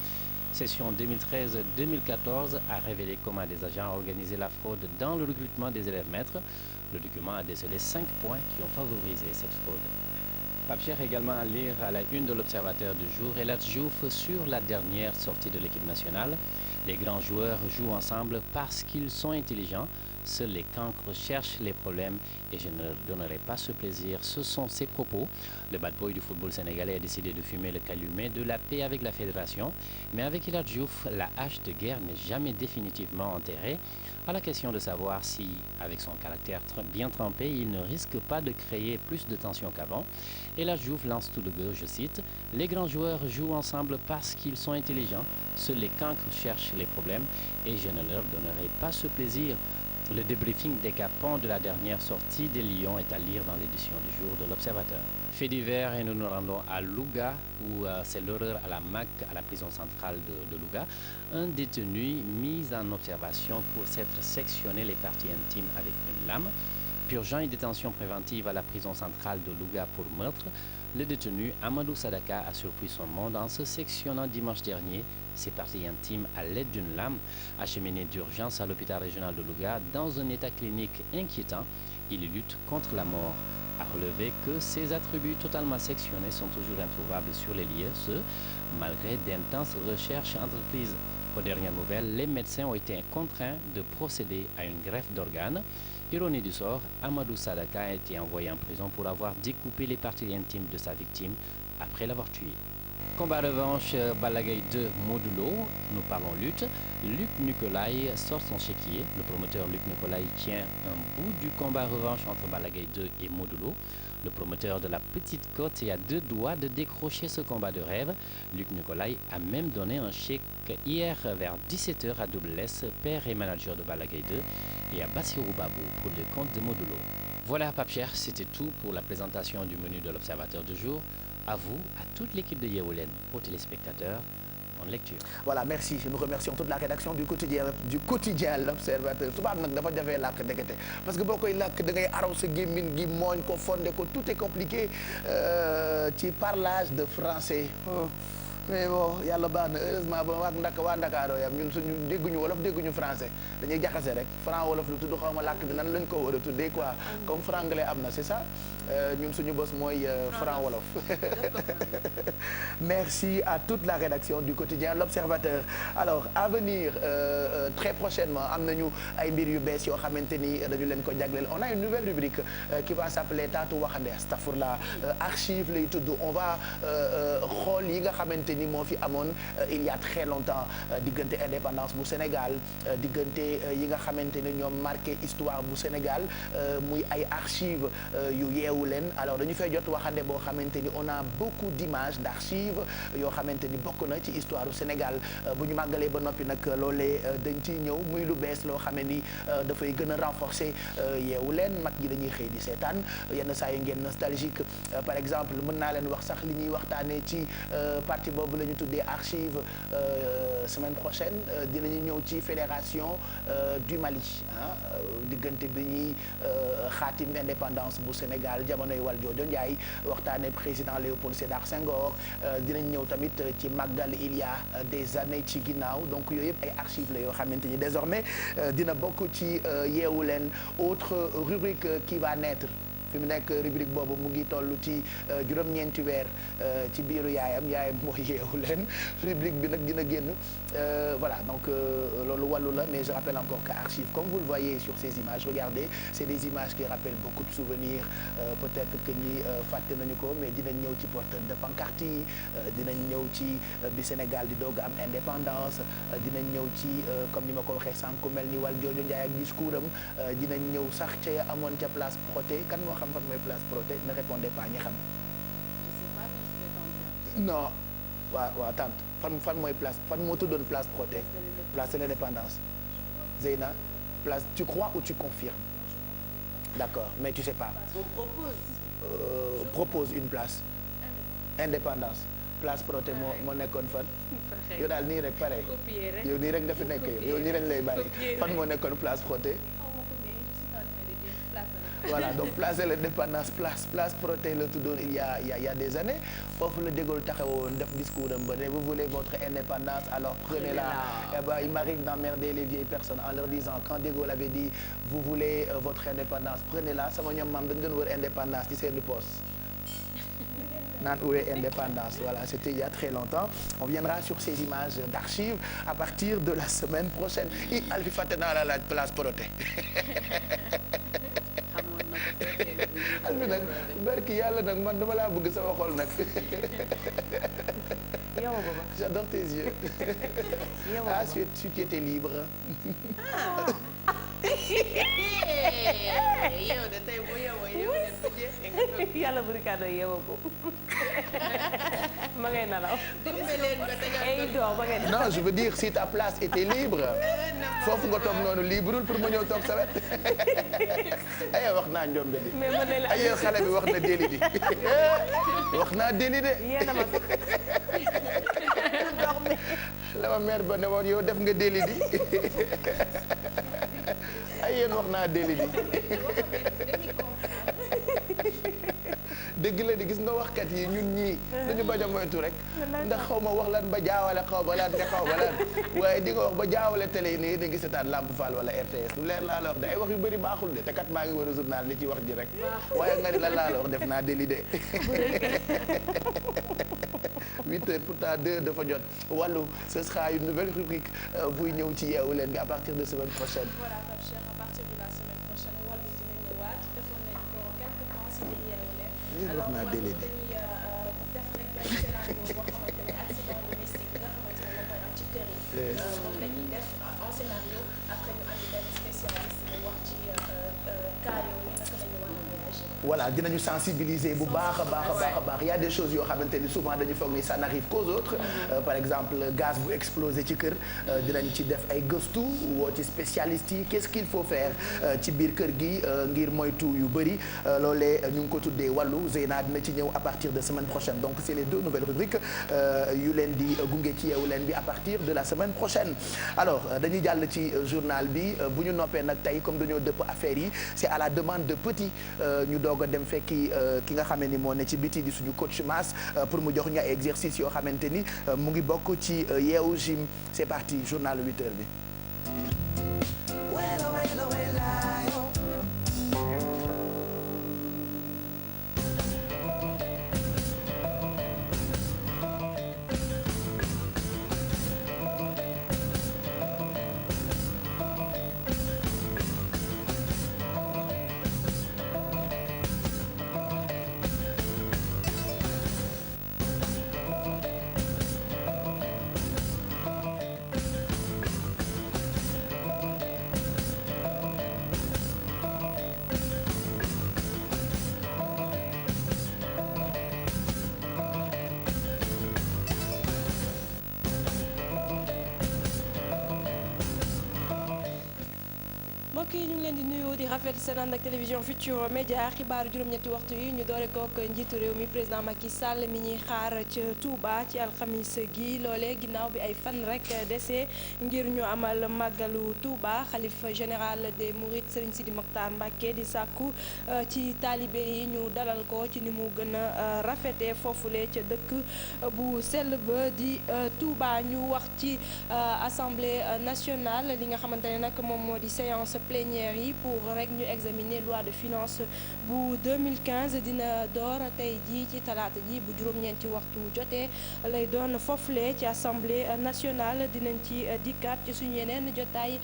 Session 2013-2014 a révélé comment des agents organisaient la fraude dans le recrutement des élèves maîtres. Le document a décelé 5 points qui ont favorisé cette fraude. Pape Cheikh également à lire à la une de l'Observateur du jour El Hadji Diouf sur la dernière sortie de l'équipe nationale. Les grands joueurs jouent ensemble parce qu'ils sont intelligents. Seuls les cancres cherchent les problèmes et je ne leur donnerai pas ce plaisir. Ce sont ses propos. Le bad boy du football sénégalais a décidé de fumer le calumet de la paix avec la fédération. Mais avec El Hadji Diouf, la hache de guerre n'est jamais définitivement enterrée. À la question de savoir si, avec son caractère bien trempé, il ne risque pas de créer plus de tension qu'avant, El Hadji Diouf lance tout de go, je cite, « Les grands joueurs jouent ensemble parce qu'ils sont intelligents. Seuls les cancres cherchent les problèmes et je ne leur donnerai pas ce plaisir. » Le débriefing décapant de la dernière sortie des Lions est à lire dans l'édition du jour de l'Observateur. Fait divers et nous nous rendons à Louga où c'est l'horreur à la MAC, à la prison centrale de Louga. Un détenu mis en observation pour s'être sectionné les parties intimes avec une lame. Purgeant une détention préventive à la prison centrale de Louga pour meurtre, le détenu Amadou Sadaka a surpris son monde en se sectionnant dimanche dernier ses parties intimes à l'aide d'une lame. Acheminé d'urgence à l'hôpital régional de Louga dans un état clinique inquiétant, il lutte contre la mort. À relever que ces attributs totalement sectionnés sont toujours introuvables sur les lieux, ce, malgré d'intenses recherches entreprises. Aux dernières nouvelles, les médecins ont été contraints de procéder à une greffe d'organes. Ironie du sort, Amadou Sadaka a été envoyé en prison pour avoir découpé les parties intimes de sa victime après l'avoir tué. Combat revanche Balla Gaye 2 Modou Lo, nous parlons lutte. Luc Nicolaï sort son chéquier. Le promoteur Luc Nicolaï tient un bout du combat revanche entre Balla Gaye 2 et Modou Lo. Le promoteur de la Petite Côte est à 2 doigts de décrocher ce combat de rêve. Luc Nicolaï a même donné un chèque hier vers 17h à Double S, père et manager de Balla Gaye 2, et à Bassirou Babou pour le compte de Modou Lo. Voilà Pape Cheikh, c'était tout pour la présentation du menu de l'Observateur du jour. À vous, à toute l'équipe de Yeewu Leen, aux téléspectateurs, bonne lecture. Voilà, merci. Nous remercions toute la rédaction du quotidien l'Observateur. tubaab nag dafa jafee làkk ndekete parce que boo koy làkk da ngay araw sa gémmiñ gi mooñ ko fonde ko tout est compliqué ci parlage de français. mais bon yàlla baax na heureusement ba waa Ndakaaroo yam ñun suñu dégguñu wolof dégguñu français dañuy jaxase rek franc wolof lu tudd xaw ma làkk bi nan lañ ko war a tuddee quoi comme franglais am na c'est ça ñun suñu bos mooy franc wolof. Merci à toute la rédaction du quotidien l'Observateur. Alors à venir très prochainement am nañu ay mbir yu bees yoo xamante ni dañu leen ko jagleel on a une nouvelle rubrique qui va s'appeler Taatu Waxande astafurla archive lay tudd on va xool yi nga xamante ni moo fi amoon il y a très longtemps diggante indépendance bu Sénégal diggante yi nga xamante ne ñoom marqué histoire bu Sénégal muy ay archives yu Yeewu Leen alors dañu fay jot waxande boo xamante ni on a beaucoup d'images d'archives yoo xamante ni bokk na ci histoire du Sénégal bu ñu màggalee ba noppi nag loolee dañ ciy ñëw muy lu bees loo xam ne ni dafay gën a renforcer Yeewu Leen mag ñi dañuy xëy di seetaan yenn saa yi ngeen nostalgique par exemple mën naa leen wax sax li ñuy waxtaanee ci partie boobu la ñu tuddee archive semaine prochaine dinañu ñëw ci fédération du Mali diggante bi ñuy xaatim indépendance bu Sénégal jamonoy Valdiodio Ndiaye waxtaanee président Léopold Sédar Senghor dinañ ñëw tamit ci màggal il y a des années ci ginnaaw donc yooyu yëpp ay archives la yoo xamante ni désormais dina bokk ci Yeewu Leen autre rubrique qui va naître fi mu nekk rubrique boobu mu ngi toll ci juróom-ñeenti weer ci biiru yaayam mooy Yeewu Leen rubrique bi nag dina génn voilà donc loolu wàllu la mais je rappelle encore que archive comme vous le voyez sur ces images regardez c'est des images qui rappellent beaucoup de souvenirs peut-être que ñi fàtte nañu ko mais dinañ ñëw ci porteur de pancarte yi dinañ ñëw ci bi Sénégal di doog am indépendance dinañ ñëw ci comme ni ma ko waxee sànq ku mel ni Valdiodio Ndiaye ak discours am dinañ ñëw sax ca amoon ca place Protet kan moo xam fan mooy place Protet ne répondez pas ñi xam. Je sais pas mais je vais tenter. non waaw tante fan mooy place fan moo tuddoon place Protet place de l'indépendance Zeyna place tu crois ou tu confirmes d'accord mais tu sais pas. On propose. propose une place. Indépendance. Place Protet moo nekkoon fan. yow daal nii rek pare. yow nii rek nga fi nekk yow nii rek lay bàyyi. fan moo nekkoon Place Protet. voilà donc place de l'indépendance place Protet la tuddoon il y a des années foofu la De Gaulle taxawoon def discours am ba ne vous voulez votre indépendance alors prenez-la. Eh ben il m'arrive d'emmerder les vieilles personnes en leur disant quand De Gaulle avait dit vous voulez votre indépendance prenez-la sama ñoom maam dañu doon wër indépendance ci seen poste naan où est indépendance. Voilà, c'était il y a très longtemps. On viendra sur ces images d'archives à partir de la semaine prochaine. i Alfi fàtte naa la laaj Place Protet. Alfi nag barki yàlla nag man dama laa bëgg sama xol nag. J'adore tes yeux. Ah, si tu étais libre. yow de tey bu yow yàlla buri kàddu yeewoo ko ma ngay nalaw non je veux dire si ta place était libre foofu nga toog noonu libreul pour ma ñëw toog sa wet ay wax naa njombe di ay xale bi wax na déli di wax naa déli de la ma mère ba ne woon yow def nga déli di ay yéen wax naa déli di dëgg la di gis nga waxkat yi ñun ñii dañu bañ a moytu rek ndax xaw ma wax lan ba jaawale xaw ba lan te xaw ba lan waaye di nga wax ba jaawale télé yi nii da ngi seetaan Lamp Fall wala RTS lu leer laa la wax de ay wax yu bëri baaxul de te kat maa ngi war a journal li ci wax ji rek waaye nga ni lan laa la wax def naa déli de 8h pourtant 2 dafa jot wàllu ce sera une nouvelle rubrique buy ñëw ci Yeewu Leen bi à partir de semaine prochaine. Voilà Pape Cheikh, à partir de la semaine prochaine wàllu dina ñëwaat defoon nañ ko quelque temps si biir Yeewu Leen. alors wàllu dañuy def rek benn scénario boo xamante ne accident domestique bi nga xamante ne moom mooy am ci kër yi. moom la ñuy def en scénario après ñu andi benn spécialiste bu wax ci cas yooyu naka la ñu war a réagir. voilà dinañu sensibiliser bu baax a baax a baax a baax il y a des choses yoo xamante ni souvent dañu foog ni ça n'arrive qu'aux autres par exemple gaz bu explosé ci kër dinañ ci def ay gëstu woo ci spécialistes yi qu'est-ce qu'il faut faire ci biir kër gi ngir moytu yu bëri loolee ñu ngi ko tuddee wàllu Zeyna dina ci ñëw à partir de semaine prochaine donc c'est les 2 nouvelles rubriques yu leen di gunge ci Yeewu Leen bi à partir de la semaine prochaine alors dañuy jàll ci journal bi bu ñu noppee nag tey comme dañoo dëpp affaires yi c'est à la demande de Petit ñu doog a dem fekki ki nga xamee ni moo ne ci biti di suñu coach Mass pour mu jox ñu ay exercices yoo xamante ni mu ngi bokk ci Yeewu Gym c'est parti journal 8h bi. mbokk yi ñu ngi leen di nuyu di rafet seen ànd ak télévision Futurs Médias xibaaru juróom-ñetti waxtu yi ñu doore kook njiitu réew mi président Macky Sall mi ñuy xaar ca Touba ci alxamis gi loole ginnaaw bi ay fan rek dese ngir ñu amal màggalu Touba xalif général des Mourides Serigne Sidi Mokhtar Mbacké di sàkku ci taalibe yi ñu dalal ko ci ni mu gën a rafetee foofule ca dëkk bu sell ba di Touba ñu wax ci assemblée nationale li nga xamante ne nag moom moo di séance plénière yi pour rek ñu examiner loi de finances bu 2015 dina door tey jii ci talaata ji bu juróom-ñeenti waxtu jotee lay doon foofule ci assemblée nationale dinañ ci dikkaat ci suñu yeneen jotaay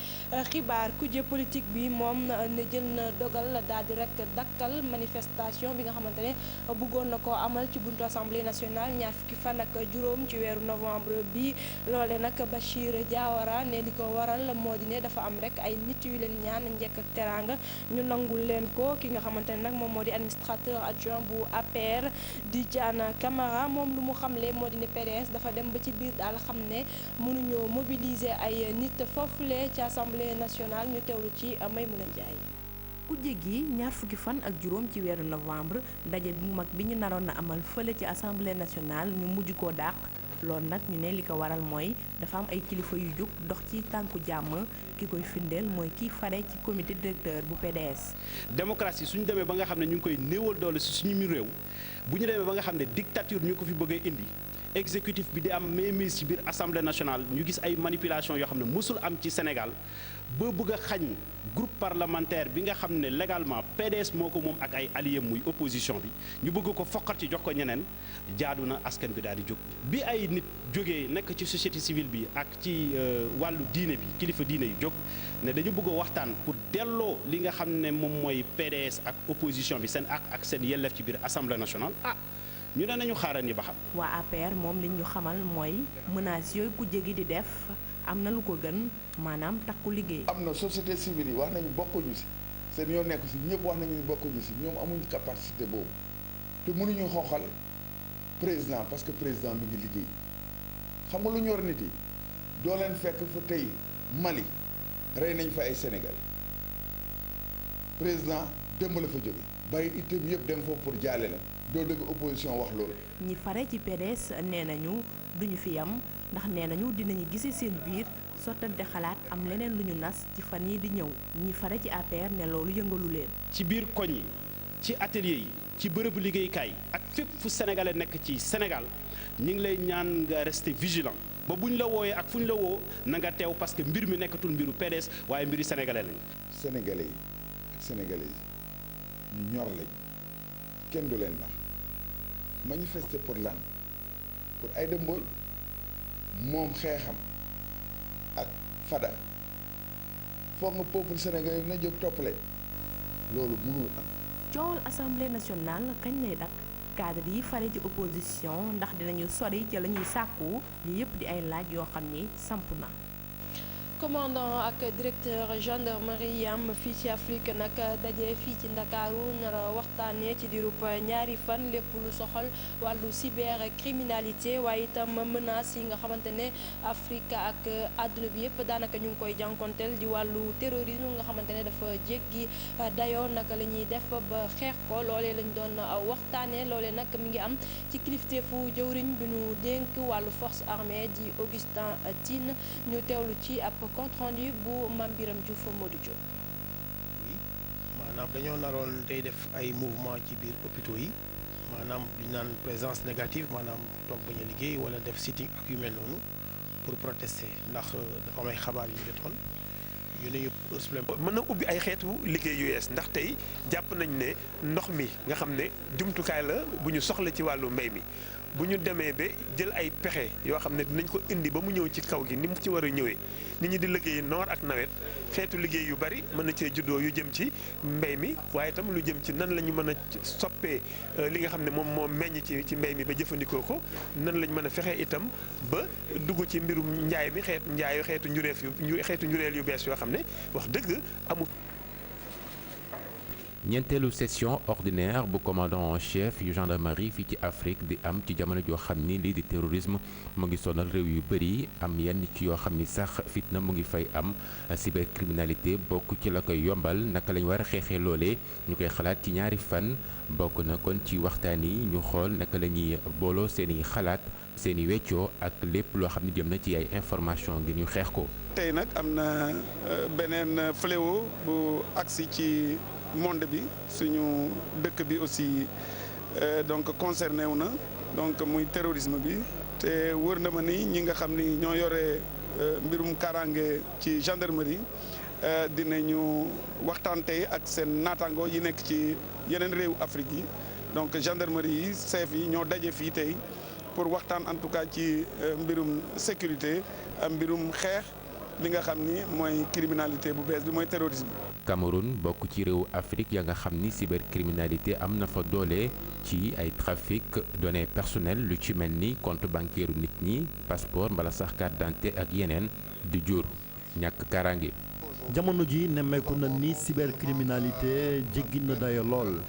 xibaar kujje politique bi moom ne jël na dogal daal di rek dakkal manifestation bi nga xamante ne bëggoon na koo amal ci buntu assemblée nationale ñaar fukki fan ak juróom ci weeru novembre bi loole nag Bachir Diawara ne li ko waral moo di ne dafa am rek ay nit yu leen ñaan njëkk ak teraanga ñu nangul leen ko ki nga xamante ne nag moom moo di administrateur adjoint bu APR di Diana Camara moom lu mu xamle moo di ne PDS dafa dem ba ci biir daal xam ne mënuñoo mobiliser ay nit foofule ci assemblée nationale ñu teewlu ci Maymouna Ndiaye. kujje gi ñaar fukki fan ak juróom ci weeru novembre ndaje bu mag bi ñu naroon na amal fële ci assemblée nationale ñu mujj koo dàq loolu nag ñu ne li ko waral mooy dafa am ay kilifa yu jóg dox ci tànku jàmm ki koy firndeel mooy kiy fare ci comité directeur bu PDS. démocratie suñu demee ba nga xam ne ñu ngi koy néewal doole si suñu réew bu ñu demee ba nga xam ne dictature ñu ko fi bëgg a indi exécutif bi di am mainmise ci biir assemblée nationale ñu gis ay manipulation yoo xam ne mësul am ci Sénégal ba bëgg a xañ groupe parlementaire bi nga xam ne légalement PDS moo ko moom ak ay alliés muy opposition bi ñu bëgg ko foqat ci jox ko ñeneen jaadu na askan bi daal di jóg bi ay nit jógee nekk ci société civile bi ak ci wàllu diine bi kilifa diine yi jóg ne dañu bëgg a waxtaan pour delloo li nga xam ne moom mooy PDS ak opposition bi seen ak seen yelleef ci biir assemblée nationale ñu ne nañu xaarandi ba xam. waa APR moom li ñu xamal mooy menaces yooyu kujje gi di def am na lu ko gën maanaam takku liggéey. am na société civile yi wax nañu bokkuñu si seen yoon nekku si ñëpp wax nañu ni bokkuñu si ñoom amuñu capacité boobu te mënuñu xooxal président parce que président mi ngi liggéey xam nga lu ñor nit yi doo leen fekk fa tey Mali rey nañ fa ay Sénégal président démb la fa jóge bàyyi itam yëpp dem foofu pour jaale la. doo dëgg opposition wax loolu. ñi fare ci PDS nee nañu duñu fi yam ndax nee nañu dinañu gise seen biir sottante xalaat am leneen lu ñu nas ci fan yi di ñëw ñi fare ci APR ne loolu yëngalu leen. ci biir koñ yi ci atelier yi ci bërëbu liggéeykaay ak fépp fu sénégalais nekk ci Sénégal ñu ngi lay ñaan nga rester vigilant ba bu ñu la wooyee ak fu ñu la woo na nga teew parce que mbir mi nekkatul mbiru PDS waaye mbiru sénégalais lañ. sénégalais yi ak sénégalais yi ñu ñor lañ kenn du leen nax. manifester pour lan pour Aïda Mbodj moom xeexam ak Fada foog nga peuple sénégalais na jóg toppale loolu mënul am. coowal assemblée nationale kañ lay dakk cadre yi fare ci opposition ndax dinañu sori ca la ñuy sàkku li yëpp di ay laaj yoo xam ni samp na. commandant ak directeur gendarmerie yam fii ci Afrique nag daje fii ci Ndakaaru nar waxtaanee ci diirub ñaari fan lépp lu soxal wàllu cybercriminalité waaye itam menaces yi nga xamante ne Afrique ak àdduna bi yëpp daanaka ñu ngi koy jànkonteel di wàllu terrorisme nga xamante ne dafa jéggi dayoo naka la ñuy def ba xeex ko loolee lañ doon waxtaanee loolee nag mi ngi am ci kilifteefu jëwriñ bi ñu dénk wàllu force armée di Augustin Tine ñu teewlu ci ab compte rendu bu Mame Biram Diouf Modou Diop. maanaam dañoo naroon tey def ay mouvement ci biir hôpitaux yi maanaam li naan présence négative maanaam toog bañ a liggéey wala def sitting ak yu mel noonu pour protester ndax dafa am ay xabaar yu ñu jotoon yu ne ñu mën na ubbi ay xeetu liggéey yu yees ndax tey jàpp nañ ne ndox mi nga xam ne jumtukaay la bu ñu soxla ci wàllu mbay mi bu ñu demee ba jël ay pexe yoo xam ne dinañ ko indi ba mu ñëw ci kaw gi ni mu ci war a ñëwee nit ñi di liggéey noor ak nawet xeetu liggéey yu bari mën na cee juddoo yu jëm ci mbay mi waaye itam lu jëm ci nan la ñu mën a soppee li nga xam ne moom moo meññ ci mbay mi ba jëfandikoo ko nan lañ mën a fexe itam ba dugg ci mbirum njaay mi xeetu njureel yu bees yoo xam ne wax dëgg amul. ñeenteelu session ordinaire bu commandant en chef yu gendarmerie fii ci Afrique di am ci jamono joo xam ni lii di terrorisme mu ngi sonal réew yu bëri am yenn ci yoo xam ni sax fitna mu ngi fay am cybercriminalité bokk ci la koy yombal naka lañ war a xeexee loolee ñu koy xalaat ci ñaari fan bokk na kon ci waxtaan yi ñu xool naka la ñuy booloo seeni xalaat seeni weccoo ak lépp loo xam ne jëm na ci ay information ngir ñu xeex ko. tey nag am na beneen fléau bu agsi ci monde bi suñu dëkk bi aussi donc concerné wu na donc muy terrorisme bi te wër na ma ni ñi nga xam ni ñoo yore mbirum kaaraange ci gendarmerie dinañu waxtaan tey ak seen naataango yi nekk ci yeneen réew Afrique yi donc gendarmerie yi chef yi ñoo daje fii tey pour waxtaan en tout cas ci mbirum sécurité mbirum xeex li nga xam ni mooy criminalité bu bees bi mooy terrorisme. Cameroun bokk ci réewu Afrique ya nga xam ni cybercriminalité am na fa doole ci ay trafic données personnelles lu ci mel ni compte bancaire nit ñi passeport mbala sax carte d'identité ak yeneen di jur ñàkk kaaraange. jamono ji nemmeeku na ni cybercriminalité jéggi na dayo lool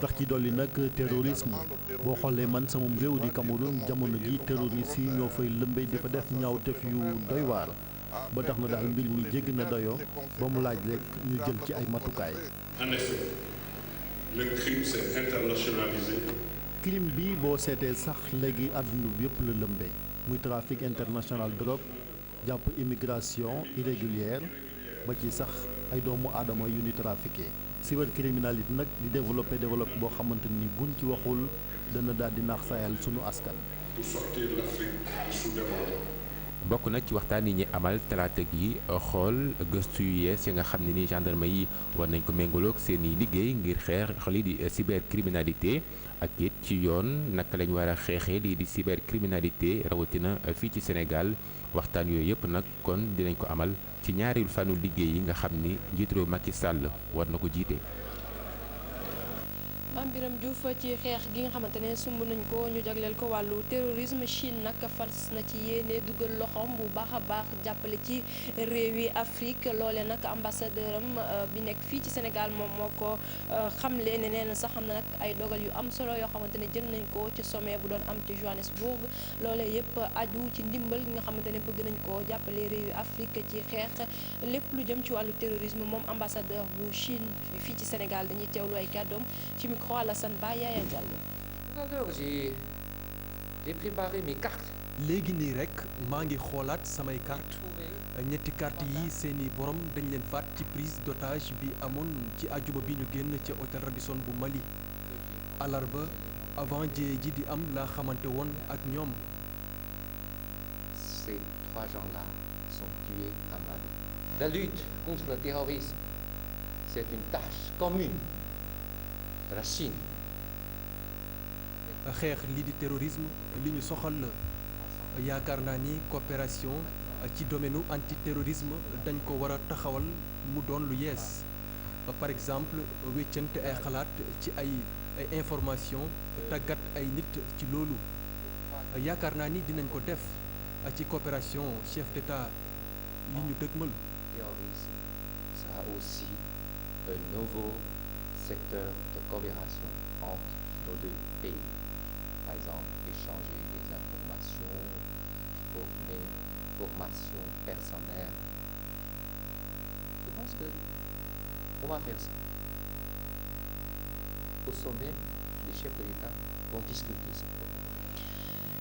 tax ci dolli nag terrorisme boo xoolee man sama réew di Cameroun jamono ji terroriste yi ñoo fay lëmbee di fa def ñaawteef yu doy waar ba tax na daal mbir mi jéggi na dayoo ba mu laaj rek ñu jël ci ay matukaay. En effet, le crime s'est internationalisé. crime bi boo seetee sax léegi àdduna bi yëpp la lëmbee muy trafic international drogue jàpp immigration irrégulière ba ci sax ay doomu aadama yu ni trafiqué. cybercriminalité nag di développé boo xamante ni buñ ci waxul dana daal di naax sayal sunu askan. Pour sortir l'Afrique du sous-développement. bokk na ci waxtaan yi ñi amal talaata gi xool gëstu yu yees yi nga xam ne ni gendarme yi war nañ ko méngaloog seen i liggéey ngir xeex lii di cybercriminalité ak it ci yoon naka lañ war a xeexee lii di cybercriminalité rawatina fii ci Sénégal waxtaan yooyu yëpp nag kon dinañ ko amal ci ñaareelu fanu liggéey yi nga xam ni njiitu réew Macky Sall war na ko jiite. Mame Birame Diouf ci xeex gi nga xamante ne sumb nañ ko ñu jagleel ko wàllu terrorisme Chine nag fas na ci yéene dugal loxoom bu baax a baax jàppale ci réewi Afrique loole nag ambassadeur am bi nekk fii ci Sénégal moom moo ko xamle ne nee na sax xam na nag ay dogal yu am solo yoo xamante ne jël nañ ko ci sommet bu doon am ci Johannesburg loole yëpp aju ci ndimbal gi nga xamante ne bëgg nañ ko jàppale réewi Afrique ci xeex lépp lu jëm ci wàllu terrorisme moom ambassadeur bu Chine fii ci Sénégal dañuy teewlu ay kàddoom ci micro Alassane Ba Yaya Diallo. Alors j'ai préparé mes cartes. léegi nii rek maa ngi xoolaat samay carte ñetti carte yi seeni borom dañ leen faat ci prise d'otage bi amoon ci àjjuma bi ñu génn ca hôtel Radisson bu Mali alarba avant jiyee ji di am laa xamante woon ak ñoom. Ces 3 gens-là sont tués à Mali. La lutte contre le terrorisme, c'est une tâche commune de la Chine. xeex lii di terrorisme li ñu soxal la yaakaar naa ni coopération ci domaine antiterrorisme dañ ko war a taxawal mu doon lu yees par exemple weccante ay xalaat ci ay information tàggat ay nit ci loolu yaakaar naa ni dinañ ko def ci coopération chef d'État yi ñu dëgmal. Terrorisme sera aussi un nouveau secteur de coopération entre nos deux pays. Par exemple, échanger des informations, formation personnelle. Je pense que on va faire ça. Au sommet, les chefs de l'État vont discuter ce problème.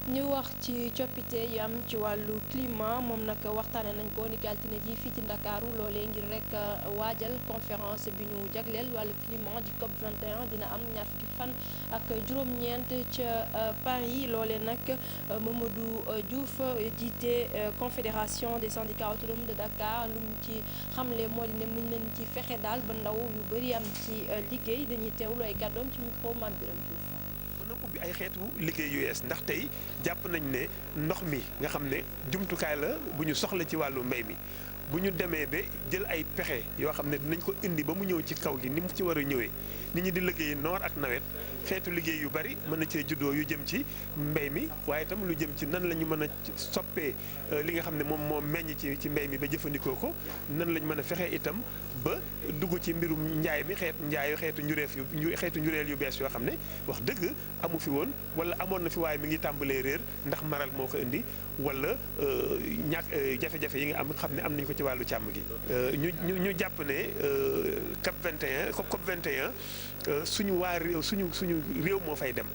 ñu wax ci coppite yu am ci wàllu climat moom nag waxtaane nañ ko ni altine ji fii ci Ndakaaru loolee ngir rek waajal conférence bi ñu jagleel wàllu climat di COP 21 dina am ñaar fukki fan ak juróom-ñeent ca Paris loolee nag Mamadou Diouf jiite confédération des syndicats autonomes de Dakar lu mu ci xamle moo di ne mën nañ ci fexe daal ba ndaw yu bëri am ci liggéey dañuy teewlu ay kàddoom ci micro Mame Birame Diouf. ubbi ay xeetu liggéey yu yees ndax tey jàpp nañ ne ndox mi nga xam ne jumtukaay la bu ñu soxla ci wàllu mbay mi bu ñu demee ba jël ay pexe yoo xam ne dinañ ko indi ba mu ñëw ci kaw gi ni mu ci war a ñëwee nit ñi di liggéey noor ak nawet xeetu liggéey yu bari mën na cee juddoo yu jëm ci mbay mi waaye itam lu jëm ci nan la ñu mën a soppee li nga xam ne moom moo meññ ci mbay mi ba jëfandikoo ko nan lañ mën a fexee itam ba dugg ci mbirum njaay mi xeetu njureel yu bees yoo xam ne wax dëgg amu fi woon wala amoon na fi waaye mi ngi tàmbalee réer ndax maral moo ko indi wala jafe-jafe yi nga xam ne am nañ ko ci wàllu càmm gi. ñu jàpp ne COP 21 suñu waa réew suñu réew moo fay dem.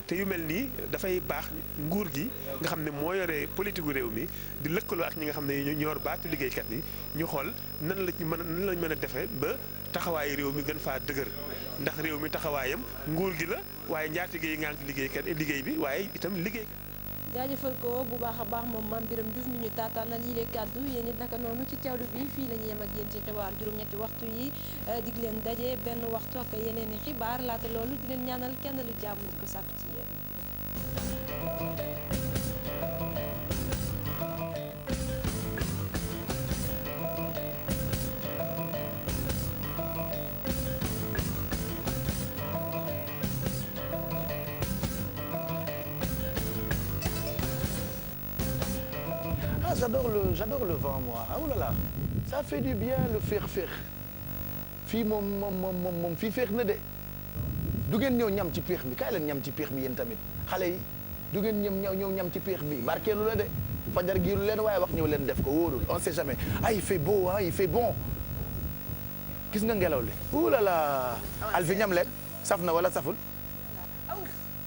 te yu mel nii dafay baax nguur gi nga xam ne moo yore politique gu réew mi di lëkkaloo ak ñi nga xam ne ñu yor baatu liggéeykat yi ñu xool nan lañ mën a defee ba taxawaayu réew mi gën faa dëgër ndax réew mi taxawaayam nguur gi la waaye njaatige yi ngànk liggéey bi waaye itam liggéeykat. jaajëfal ko bu baax a baax moom Mame Birame Diouf mi ñu taataanal yi lee kàddu yéen it naka noonu ci teewlu bi fii la ñu yem ak yéen ci xibaar juróom-ñetti waxtu yi dig leen daje benn waxtu ak yeneen i xibaar laata loolu di leen ñaanal kenn lu jàmm di ko sàkku ci yéen. J'adore le vent moi ah oulala ça fait du bien le féex fii moom fii féex na de du ngeen ñëw ñam ci péex bi kaay leen ñam ci péex bi yéen tamit xale yi du ngeen ñëw ñam ci péex bi barkeelu la de fajar gi lu leen waaye wax ñëw leen def ko wóorul on sait jamais ah il fait beau ah il fait bon gis nga ngelaw li ouh là là Alfi ñam leen saf na wala saful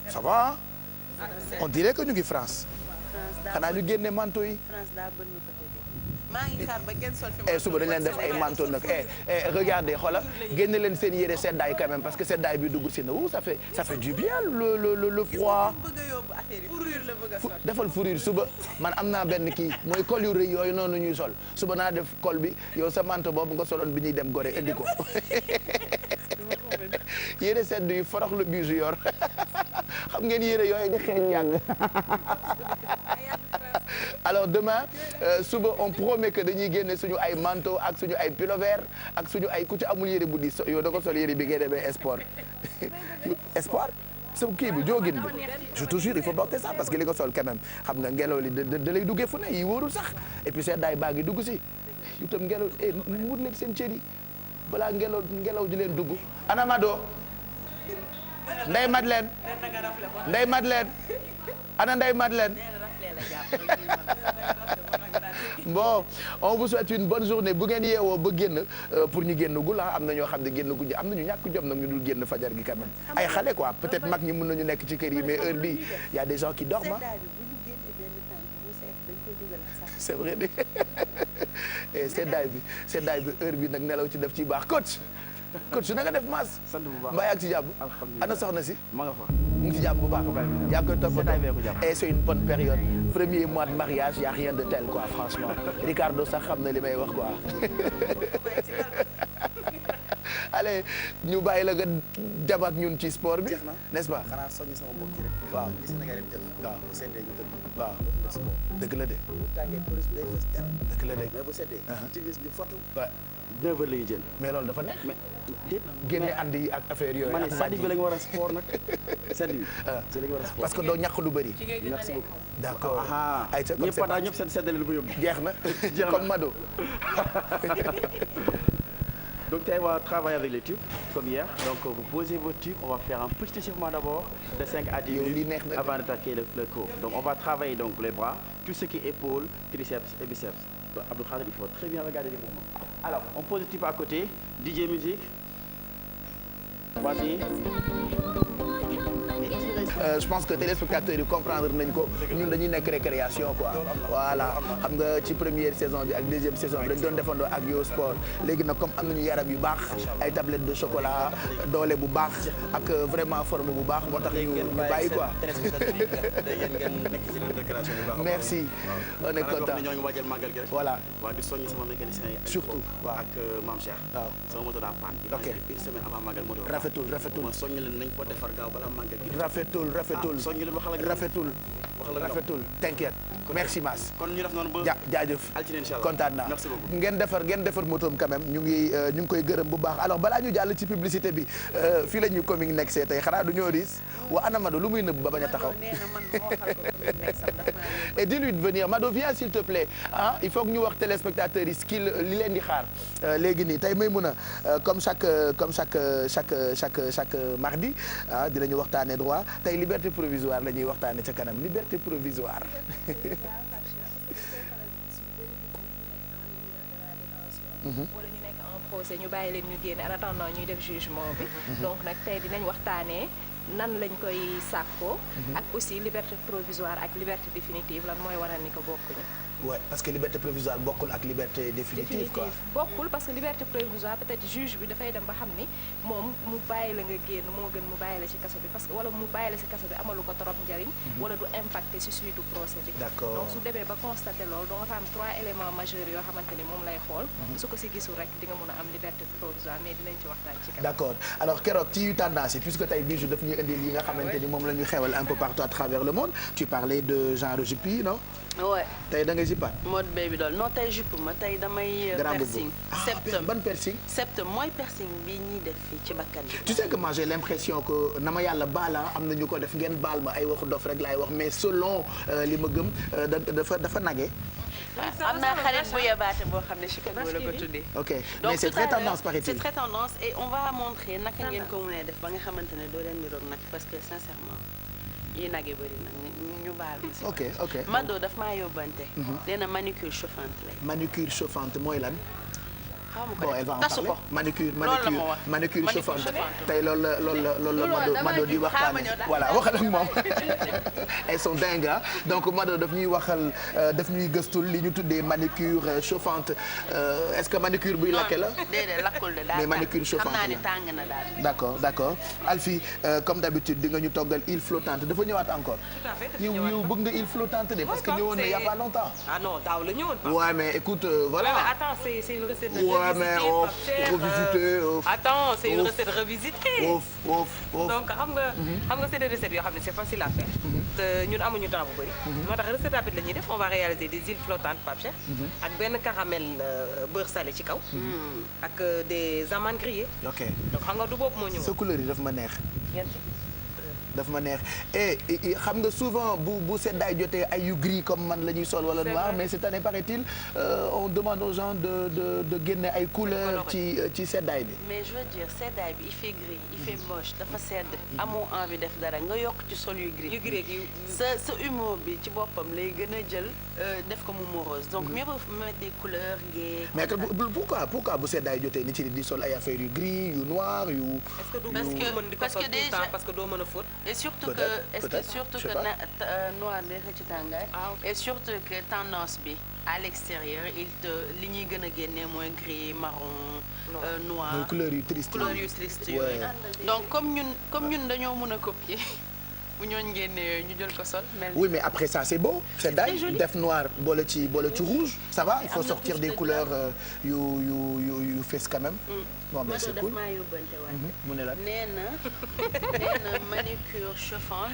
ça va on dirait que ñu ngi France xanaa ñu génne manteau yi maa ngi xaar ba kenn sol fi suba dañ leen def ay manteau nag regardez xoola génne leen seen yére seddaay quand même parce que seddaay bi dugg si na ça fait du bien le froid defal fourrure suba man am naa benn kii mooy col yu rëy yooyu noonu ñuy sol suba naa def col bi yow sa manteau boobu nga soloon bi ñuy dem Gorée indi ko yére sedd yu forox lu bisu yor xam ngeen yére yooyu di xeeñ yàgg alors demain suba on promet que dañuy génne suñu ay manteau ak suñu ay pull-over ak suñu ay ku ci amul yére bu di yow da ko sol yére bi ngay demee sport sport sa kii bi jógin bi je te jure il faut porter ça parce que li ko sol quand même xam nga ngelaw li da lay duggee fu ne yi wóorul sax et puis seddaay baa ngi dugg si yu tam ngelaw mut leen seen cër yi balaa ngelaw di leen dugg ana Mado Ndeye Madeleine Ndeye Madeleine ana Ndeye Madeleine bon on vous souhaite une bonne journée bu ngeen yeewoo ba génn pour ñu génn gul am na ñoo xam ne génn gu am na ñu ñàkk jom nag ñu dul génn fajar gi quand même ay xale quoi peut-être mag ñi mën nañu nekk ci kër yi mais heure bi y a des gens qui dorment c'est vrai de seddaay bi heure bi nag nelaw ci def ci baax coach na nga def maas. sant bu baax mbaa yaa ngi ci jàmm. alhamdulilah ana soxna si. ma nga fa. mu ngi ci jàmm bu baax. yaa ngi koy toppatoo et c'est une bonne période. premier mois de mariage y a rien de tel quoi franchement. Ricardo sax xam na li may wax quoi. allez ñu bàyyi la nga jàmm ak ñun ci sport bi. n'est-ce pas. xanaa soññi sama mbokk yi rek. waaw li Sénégal yi def. waaw bu seddee ñu tëdd. waaw dëgg la de. bu tàngee police bi day fës jar. dëgg la de. mais bu seddee. ci gis ñu foto. 9 heures la ñuy jël. mais loolu dafa neex. mais déet génne andi yi ak affaire yooyu. ak sàddi bi la nga war a sport nag. sàddi bi. ci la nga war a sport. parce que doo ñàkk lu bëri. merci beaucoup. d'accord. ayca comme c'est ñëpp seen seddale lu ko yóbbu. jeex na comme Mado. Donc on va travailler avec les tubes comme hier. Donc vous posez vos tubes, on va faire un petit échauffement d'abord de 5 à 10 minutes avant d'attaquer le cours. Donc on va travailler donc les bras, tout ce qui est épaules, triceps et biceps. Donc Abdou Khaled, il faut très bien regarder les mouvements. Alors on pose le tube à côté, DJ musique. Voici. Je pense que téléspectateurs yi comprendre nañ ko ñun dañuy nekk récréation quoi voilà xam nga ci première saison bi ak deuxième saison bi dañ doon defandoo ak Yo Sport léegi nag comme am nañu yaram yu baax ay tablettes de chocolat doole bu baax ak vraiment forme bu baax moo tax ñu bàyyi quoi. merci on est content ñoo ngi waajal màggal gi rek. voilà waa di soññi sama mécanicien yi. surtout waaw ak Mame Cheikh. waaw sama moto daa panne. ok une semaine avant màggal moto. rafetul ma soññi leen nañ ko defar gaaw balaa màggal gi. rafetul t'inquiète merci Mass kon ñu def noonu ba jaajëf altine inchallah kontaan naa merci beaucoup ngeen defar motoom quand même ñu ngi koy gërëm bu baax alors balaa ñu jàll ci publicité bi fii la ñu coming nekk see tey xanaa du ñoo riis wa ana Mado lu muy nëbb ba bañ a taxaw et dis-lui de venir Mado viens s'il te plaît il faut que ñu wax téléspectateurs yi skill li leen di xaar léegi nii tey may mun a comme chaque mardi dinañu waxtaane droit tey liberté provisoire la ñuy waxtaane ca kanam liberté provisoire wala ñu nekk en procès ñu bàyyi leen ñu génne en attendant ñuy def jugement bi donc nag tey dinañ waxtaanee nan lañ koy sàkkoo ak aussi liberté provisoire ak liberté définitive lan mooy waral ni ko bokkuñu ouais parce que liberté provisoire bokkul ak liberté définitive quoi bokkul parce que liberté provisoire peut-être juge bi dafay dem ba xam ni moom mu bàyyi la nga génn moo gën mu bàyyi la ci kaso bi parce que wala mu bàyyi la ci kaso bi amalu ko trop njariñ wala du impacté ci suite du procès bi d'accord donc su demee ba constaté loolu doo nga fa am 3 éléments majeurs yoo xamante ni moom lay xool su ko ci gisul rek di nga mun a am liberté provisoire mais dinañ ci waxtaan ci kanam d'accord alors keroog ci tendance yi puisque tey Bijou daf ñuy indil yi nga xamante ni moom la ñu xewal un peu partout à travers le monde tu parlais de genre jupe non ouais tey da ngay zippaat. mode baby doll non tey jupe ma tey damay. piercing septum ban piercing. septum mooy piercing bi ñuy def fii ci bakkan bi. tu sais que moi j'ai l'impression que na ma yàlla baala am na ñu ko def ngeen baal ma ay waxu dof rek laay wax mais selon li ma gëm dafa nage. am naa xarit bu yebaate boo xam ne Chicago la ko tuddee. ok mais c'est très tendance paraît-il. c'est très tendance et on va montrer naka ngeen ko mënee def ba nga xamante ne doo leen niroog nag parce que sincèrement. yi nag yi bëri nag ñu baal ma si. ok Mado daf maa yóbbante. nee na manucure chauffante lay. manucure chauffante mooy lan. bon elle va en parler manucure chauffante tey loolu la Mado di waxtaane voilà waxal ak moom elles sont dingues donc Mado daf ñuy waxal daf ñuy gëstul li ñu tuddee manucure chauffante est-ce que manucure buy lakke la. déedéet lakkul de daal mais manucure chauffante xam naa ni tàng na daal. d'accord Alfie comme d'habitude di nga ñu toggal île flottante dafa ñëwaat encore. tout à fait yow bëgg nga île flottante de parce que ñëwoon na il y a pas longtemps. ah non daaw la ñëwoon. ouais mais écoute voilà. mais attends c'est une recette mais revisité. Attends, c'est une recette revisitée. Donc xam nga c'est des recettes yoo xam ne c'est facile à faire. te ñun amuñu temps bu bëri. moo tax recette rapide la ñuy def on va réaliser des îles flottantes Pape Cheikh. ak benn caramel beurre salé ci kaw. ak des amandes grillées. ok donc xam nga du boobu moo ñëw. sa couleur yi daf ma neex. daf ma neex et xam nga souvent bu seddaay jotee ay yu gris comme man la ñuy sol wala noir mais cette année paraît-il on demande aux gens de génne ay couleurs ci seddaay bi. mais je veux dire seddaay bi il fait gris il fait moche dafa sedd amoo envie def dara nga yokk ci sol yu gris. yu gris sa humour bi ci boppam lay gën a jël def ko mu morose donc mieux vaut mettre des couleurs gaies. mais pourquoi bu seddaay jotee nit ci di sol ay affaires yu gris yu noir yu. est-ce que du mën di ko sol tout le temps parce que doo mën a fóot. et surtout que noir day xëcc tàngaay. et surtout que tendance bi à l'extérieur li ñuy gën a génne mooy gris marron noir. mooy couleur yu triste yooyu. donc comme ñun dañoo mën a copier bu ñooñu génnee ñu jël ko sol. oui mais après ça c'est beau. c'est daay def noir boole ci rouge. ça va il faut sortir des couleurs yu fees quand même. bon mais c'est cool. mu ne la nee na manucure chauffante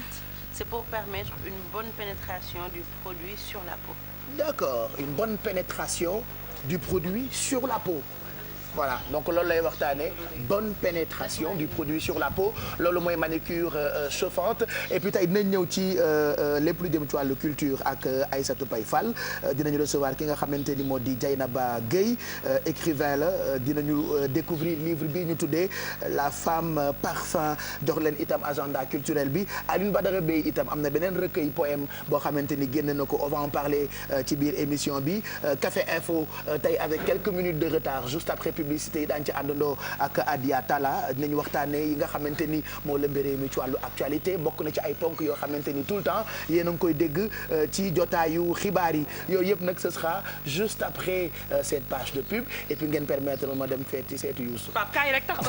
c'est pour permettre une bonne pénétration du produit sur la peau. d'accord une bonne pénétration du produit sur la peau. voilà donc loolu lay waxtaanee bonne pénétration du produit sur la peau loolu mooy manucure chauffante et puis tey dinañ ñëw ci lépp lu jëm ci wàllu culture ak Aïssatou Paye Fall dinañu recevoir ki nga xamante ni moo di Dieynaba Gueye écrivain la dinañu découvrir livre bi ñu tuddee la femme parfum jox leen itam agenda culturel bi Alioune Badara Bey itam am na beneen recueil poème boo xamante ni génn na ko on va en parler ci biir émission bi Café Info tey avec quelques minutes de retard juste après publicité yi daañu ci àndandoo ak Adia Talla dinañu waxtaanee yi nga xamante ni moo lëmbee réew mi ci wàllu actualité bokk na ci ay ponk yoo xamante ni tout le temps yéen a ngi koy dégg ci jotaayu xibaar yi yooyu yëpp nag ce sera juste après cette page de pub et puis ngeen permettre ma dem feeti seetu Youssou. Pape kaay rek tax